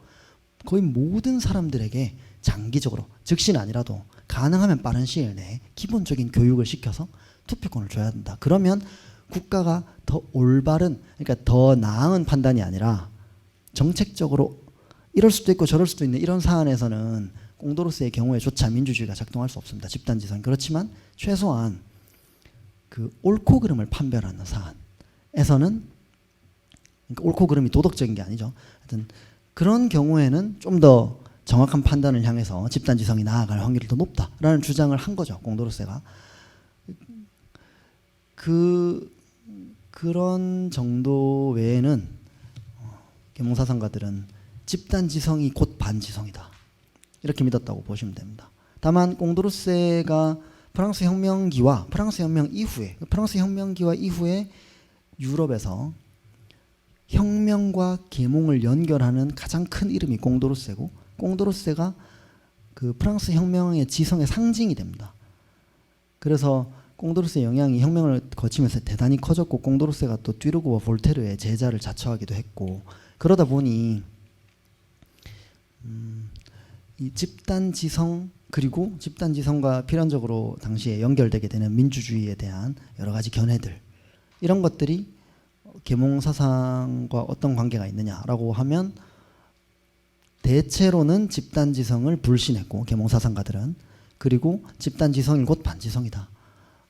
거의 모든 사람들에게 장기적으로 즉시는 아니라도 가능하면 빠른 시일 내에 기본적인 교육을 시켜서 투표권을 줘야 된다. 그러면 국가가 더 올바른, 그러니까 더 나은 판단이 아니라 정책적으로 이럴 수도 있고 저럴 수도 있는 이런 사안에서는 꽁도르스의 경우에조차 민주주의가 작동할 수 없습니다. 집단지성. 그렇지만 최소한 그 옳고 그름을 판별하는 사안에서는, 그러니까 옳고 그름이 도덕적인 게 아니죠. 하여튼 그런 경우에는 좀 더 정확한 판단을 향해서 집단지성이 나아갈 확률이 더 높다라는 주장을 한 거죠. 꽁도르세가. 그런 정도 외에는 계몽사상가들은 집단지성이 곧 반지성이다 이렇게 믿었다고 보시면 됩니다. 다만 꽁도르세가 프랑스 혁명기와 프랑스 혁명기와 이후에 유럽에서 혁명과 계몽을 연결하는 가장 큰 이름이 꽁도르세고, 꽁도르세가 그 프랑스 혁명의 지성의 상징이 됩니다. 그래서 꽁도르세의 영향이 혁명을 거치면서 대단히 커졌고, 꽁도르세가 또 듀르그와 볼테르의 제자를 자처하기도 했고, 그러다 보니 이 집단지성, 그리고 집단지성과 필연적으로 당시에 연결되게 되는 민주주의에 대한 여러 가지 견해들, 이런 것들이 계몽사상과 어떤 관계가 있느냐라고 하면 대체로는 집단지성을 불신했고, 계몽사상가들은, 그리고 집단지성이 곧 반지성이다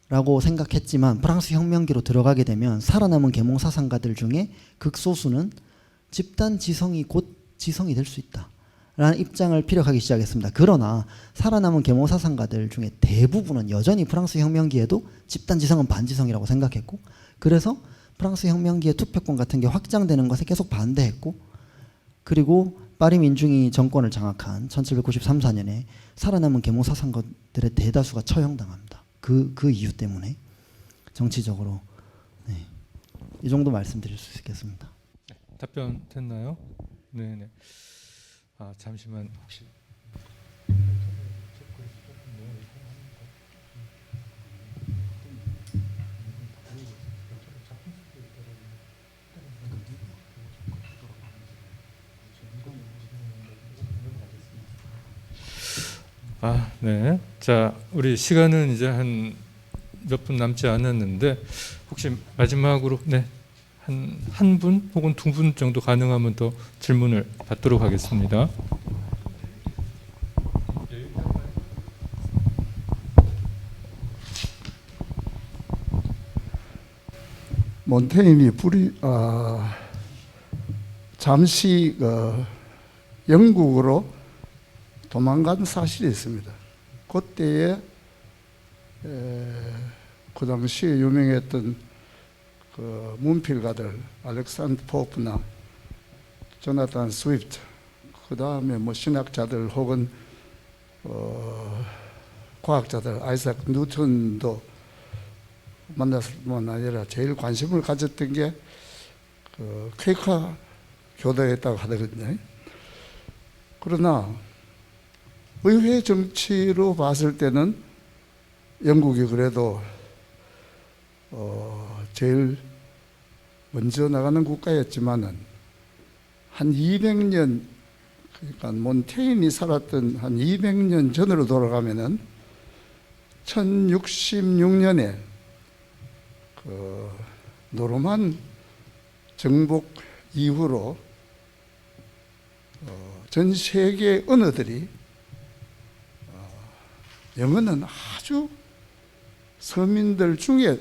라고 생각했지만, 프랑스 혁명기로 들어가게 되면 살아남은 계몽사상가들 중에 극소수는 집단지성이 곧 지성이 될 수 있다 라는 입장을 피력하기 시작했습니다. 그러나 살아남은 계몽사상가들 중에 대부분은 여전히 프랑스 혁명기에도 집단지성은 반지성이라고 생각했고, 그래서 프랑스 혁명기의 투표권 같은 게 확장되는 것에 계속 반대했고, 그리고 파리 민중이 정권을 장악한 1793~4년에 살아남은 계몽사상가들의 대다수가 처형당합니다. 그 이유 때문에 정치적으로. 네. 이 정도 말씀드릴 수 있겠습니다. 답변 됐나요? 네네. 아 잠시만 혹시. 아, 네. 자, 우리 시간은 이제 한 몇 분 남지 않았는데 혹시 마지막으로 네. 한 분 혹은 두 분 정도 가능하면 더 질문을 받도록 하겠습니다. 몬테인이 잠시 영국으로 도망간 사실이 있습니다. 그때에 그 당시에 유명했던 그 문필가들 알렉산더 포프나 조나탄 스위프트, 그 다음에 뭐 신학자들 혹은 과학자들 아이작 뉴턴도 만났을 뿐만 아니라 제일 관심을 가졌던 게 그 퀘이커 교도였다고 하더거든요. 그러나 의회 정치로 봤을 때는 영국이 그래도 제일 먼저 나가는 국가였지만은 한 200년, 그러니까 몬테인이 살았던 한 200년 전으로 돌아가면은 1066년에 그 노르만 정복 이후로 전 세계 언어들이 영어는 아주 서민들 중에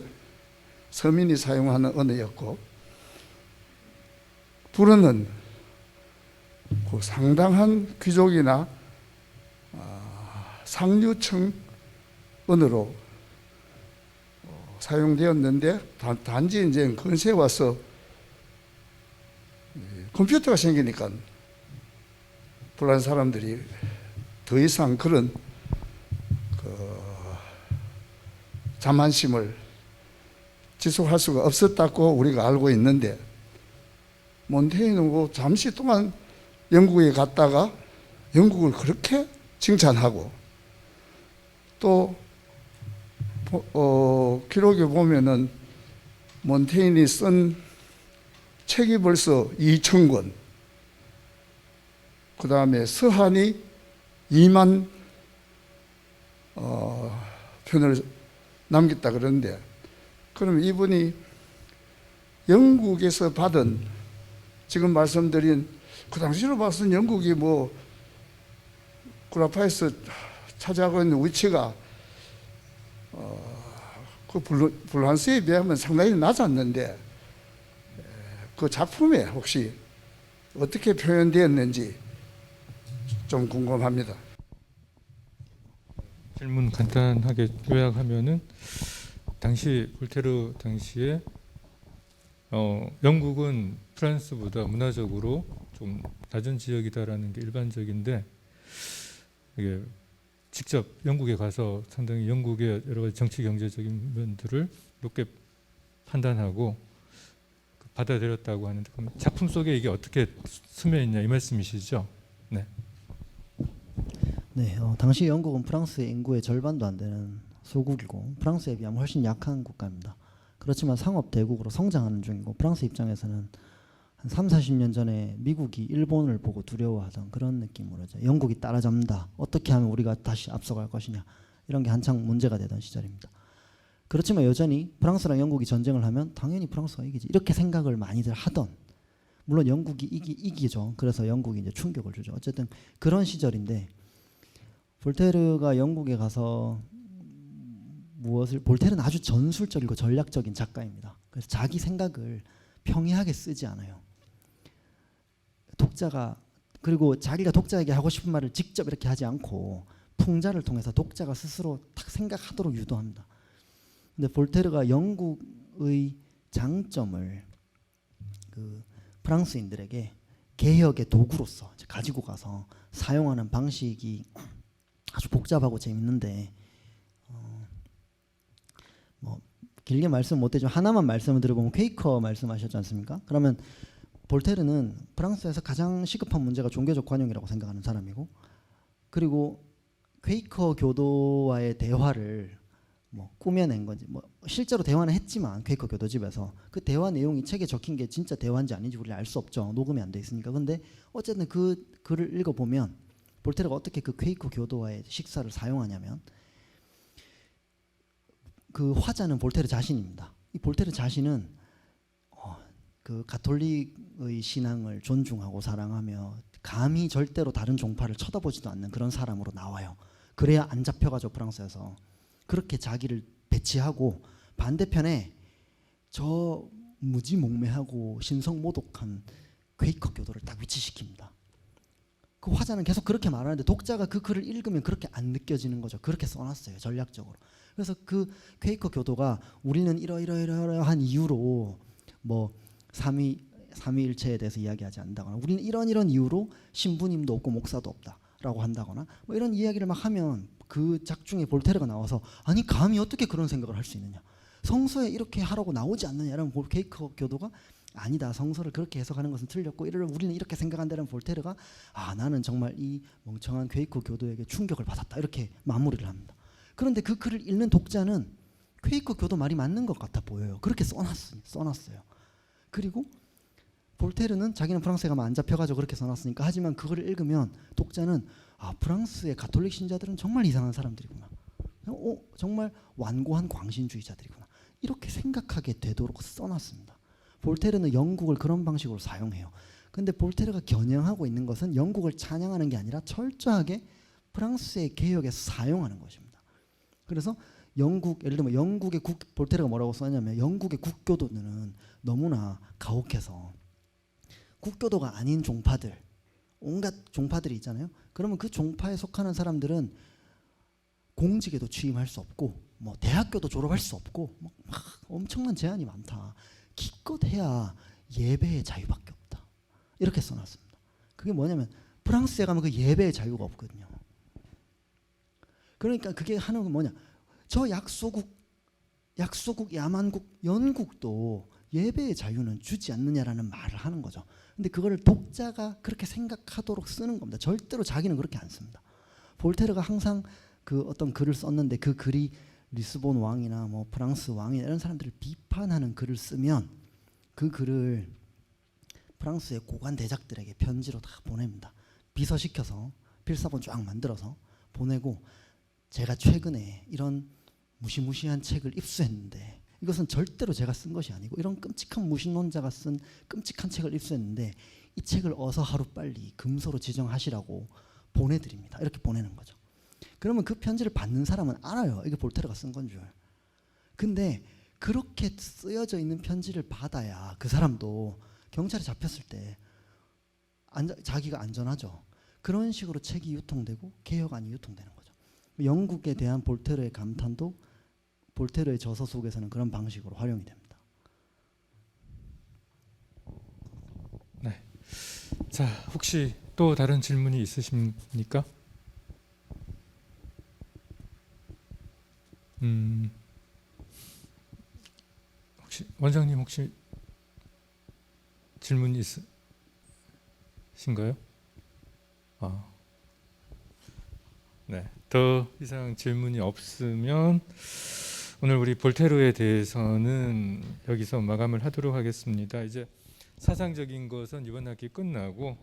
서민이 사용하는 언어였고, 불어는 그 상당한 귀족이나 상류층 언어로 사용되었는데, 단지 이제 근세에 와서 컴퓨터가 생기니까 불안 사람들이 더 이상 그런 자만심을 지속할 수가 없었다고 우리가 알고 있는데, 몬테이누고 잠시 동안 영국에 갔다가 영국을 그렇게 칭찬하고, 또 기록에 보면은 몬테인이 쓴 책이 벌써 2,000권, 그 다음에 서한이 2만 편을 남겼다 그러는데, 그럼 이분이 영국에서 받은, 지금 말씀드린 그 당시로 봐서는 영국이 뭐 구라파에서 차지하고 있는 위치가 그 불란스에 비하면 상당히 낮았는데, 그 작품에 혹시 어떻게 표현되었는지 좀 궁금합니다. 질문 간단하게 요약하면은 당시 볼테르 당시에 영국은 프랑스보다 문화적으로 좀 낮은 지역이다라는 게 일반적인데 이게 직접 영국에 가서 상당히 영국의 여러 가지 정치 경제적인 면들을 높게 판단하고 받아들였다고 하는데 그럼 작품 속에 이게 어떻게 스며 있냐 이 말씀이시죠? 네. 네, 당시 영국은 프랑스의 인구의 절반도 안 되는 소국이고 프랑스에 비하면 훨씬 약한 국가입니다. 그렇지만 상업 대국으로 성장하는 중이고 프랑스 입장에서는 한 3, 40년 전에 미국이 일본을 보고 두려워하던 그런 느낌으로 이제 영국이 따라잡는다. 어떻게 하면 우리가 다시 앞서갈 것이냐. 이런 게 한창 문제가 되던 시절입니다. 그렇지만 여전히 프랑스랑 영국이 전쟁을 하면 당연히 프랑스가 이기지. 이렇게 생각을 많이들 하던 물론 영국이 이기죠. 그래서 영국이 이제 충격을 주죠. 어쨌든 그런 시절인데 볼테르가 영국에 가서 볼테르는 아주 전술적이고 전략적인 작가입니다. 그래서 자기 생각을 평이하게 쓰지 않아요. 독자가 그리고 자기가 독자에게 하고 싶은 말을 직접 이렇게 하지 않고 풍자를 통해서 독자가 스스로 딱 생각하도록 유도합니다. 근데 볼테르가 영국의 장점을 그 프랑스인들에게 개혁의 도구로서 가지고 가서 사용하는 방식이 아주 복잡하고 재밌는데 뭐 길게 말씀 못해지만 하나만 말씀을 드려보면 퀘이커 말씀하셨지 않습니까? 그러면 볼테르는 프랑스에서 가장 시급한 문제가 종교적 관용이라고 생각하는 사람이고 그리고 퀘이커 교도와의 대화를 뭐 꾸며낸 건지 뭐 실제로 대화는 했지만 퀘이커 교도집에서 그 대화 내용이 책에 적힌 게 진짜 대화인지 아닌지 우리는 알 수 없죠. 녹음이 안 돼 있으니까. 근데 어쨌든 그 글을 읽어보면 볼테르가 어떻게 그 퀘이커 교도와의 식사를 사용하냐면 그 화자는 볼테르 자신입니다. 이 볼테르 자신은 그 가톨릭의 신앙을 존중하고 사랑하며 감히 절대로 다른 종파를 쳐다보지도 않는 그런 사람으로 나와요. 그래야 안 잡혀가죠 프랑스에서. 그렇게 자기를 배치하고 반대편에 저 무지몽매하고 신성모독한 퀘이커 교도를 딱 위치시킵니다. 그 화자는 계속 그렇게 말하는데 독자가 그 글을 읽으면 그렇게 안 느껴지는 거죠. 그렇게 써놨어요 전략적으로. 그래서 그 퀘이커 교도가 우리는 이러이러한 이유로 뭐 삼위일체에 대해서 이야기하지 않는다거나 우리는 이런 이유로 신부님도 없고 목사도 없다라고 한다거나 뭐 이런 이야기를 막 하면 그 작중에 볼테르가 나와서 아니 감히 어떻게 그런 생각을 할 수 있느냐. 성서에 이렇게 하라고 나오지 않느냐라는 퀘이커 교도가 아니다. 성서를 그렇게 해석하는 것은 틀렸고 우리는 이렇게 생각한다는 볼테르가 나는 정말 이 멍청한 퀘이커 교도에게 충격을 받았다. 이렇게 마무리를 합니다. 그런데 그 글을 읽는 독자는 퀘이커 교도 말이 맞는 것 같아 보여요. 그렇게 써놨어요. 그리고 볼테르는 자기는 프랑스에 가면 안 잡혀가지고 그렇게 써놨으니까 하지만 그거를 읽으면 독자는 프랑스의 가톨릭 신자들은 정말 이상한 사람들이구나. 정말 완고한 광신주의자들이구나. 이렇게 생각하게 되도록 써놨습니다. 볼테르는 영국을 그런 방식으로 사용해요. 근데 볼테르가 겨냥하고 있는 것은 영국을 찬양하는 게 아니라 철저하게 프랑스의 개혁에서 사용하는 것입니다. 그래서 예를 들면 영국의 볼테르가 뭐라고 써냐면 영국의 국교도는 너무나 가혹해서 국교도가 아닌 종파들, 온갖 종파들이 있잖아요. 그러면 그 종파에 속하는 사람들은 공직에도 취임할 수 없고 뭐 대학교도 졸업할 수 없고 막 엄청난 제한이 많다. 기껏 해야 예배의 자유밖에 없다. 이렇게 써놨습니다. 그게 뭐냐면 프랑스에 가면 그 예배의 자유가 없거든요. 그러니까 그게 하는 건 뭐냐. 저 약소국, 야만국, 연국도 예배의 자유는 주지 않느냐라는 말을 하는 거죠. 근데 그거를 독자가 그렇게 생각하도록 쓰는 겁니다. 절대로 자기는 그렇게 안 씁니다. 볼테르가 항상 그 어떤 글을 썼는데 그 글이 리스본 왕이나 뭐 프랑스 왕이나 이런 사람들을 비판하는 글을 쓰면 그 글을 프랑스의 고관 대작들에게 편지로 다 보냅니다. 비서시켜서 필사본 쫙 만들어서 보내고 제가 최근에 이런 무시무시한 책을 입수했는데 이것은 절대로 제가 쓴 것이 아니고 이런 끔찍한 무신론자가 쓴 끔찍한 책을 입수했는데 이 책을 어서 하루빨리 금서로 지정하시라고 보내드립니다. 이렇게 보내는 거죠. 그러면 그 편지를 받는 사람은 알아요. 이게 볼테르가 쓴 건 줄. 근데 그렇게 쓰여져 있는 편지를 받아야 그 사람도 경찰에 잡혔을 때 자기가 안전하죠. 그런 식으로 책이 유통되고 개혁안이 유통되는 거죠. 영국에 대한 볼테르의 감탄도 볼테르의 저서 속에서는 그런 방식으로 활용이 됩니다. 자, 혹시 또 다른 질문이 있으십니까? 혹시 원장님 혹시 질문 있으신가요? 네. 더 이상 질문이 없으면 오늘 우리 볼테르에 대해서는 여기서 마감을 하도록 하겠습니다. 이제 사상적인 것은 이번 학기 끝나고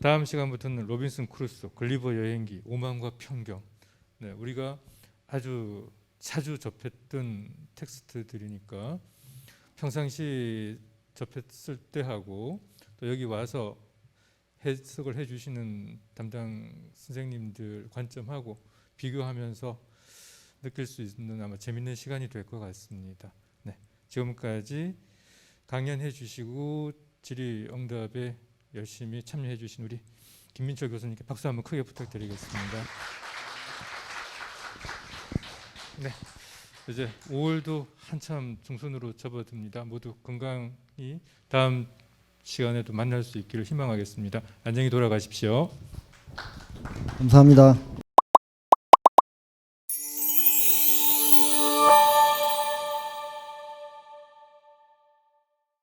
다음 시간부터는 로빈슨 크루소, 글리버 여행기, 오만과 편견. 네, 우리가 아주 자주 접했던 텍스트들이니까 평상시 접했을 때 하고 또 여기 와서 해석을 해주시는 담당 선생님들 관점하고 비교하면서 느낄 수 있는 아마 재밌는 시간이 될 것 같습니다. 네, 지금까지 강연해 주시고 질의응답에 열심히 참여해 주신 우리 김민철 교수님께 박수 한번 크게 부탁드리겠습니다. 네, 이제 5월도 한참 중순으로 접어듭니다. 모두 건강히 다음 시간에도 만날 수 있기를 희망하겠습니다. 안녕히 돌아가십시오. 감사합니다.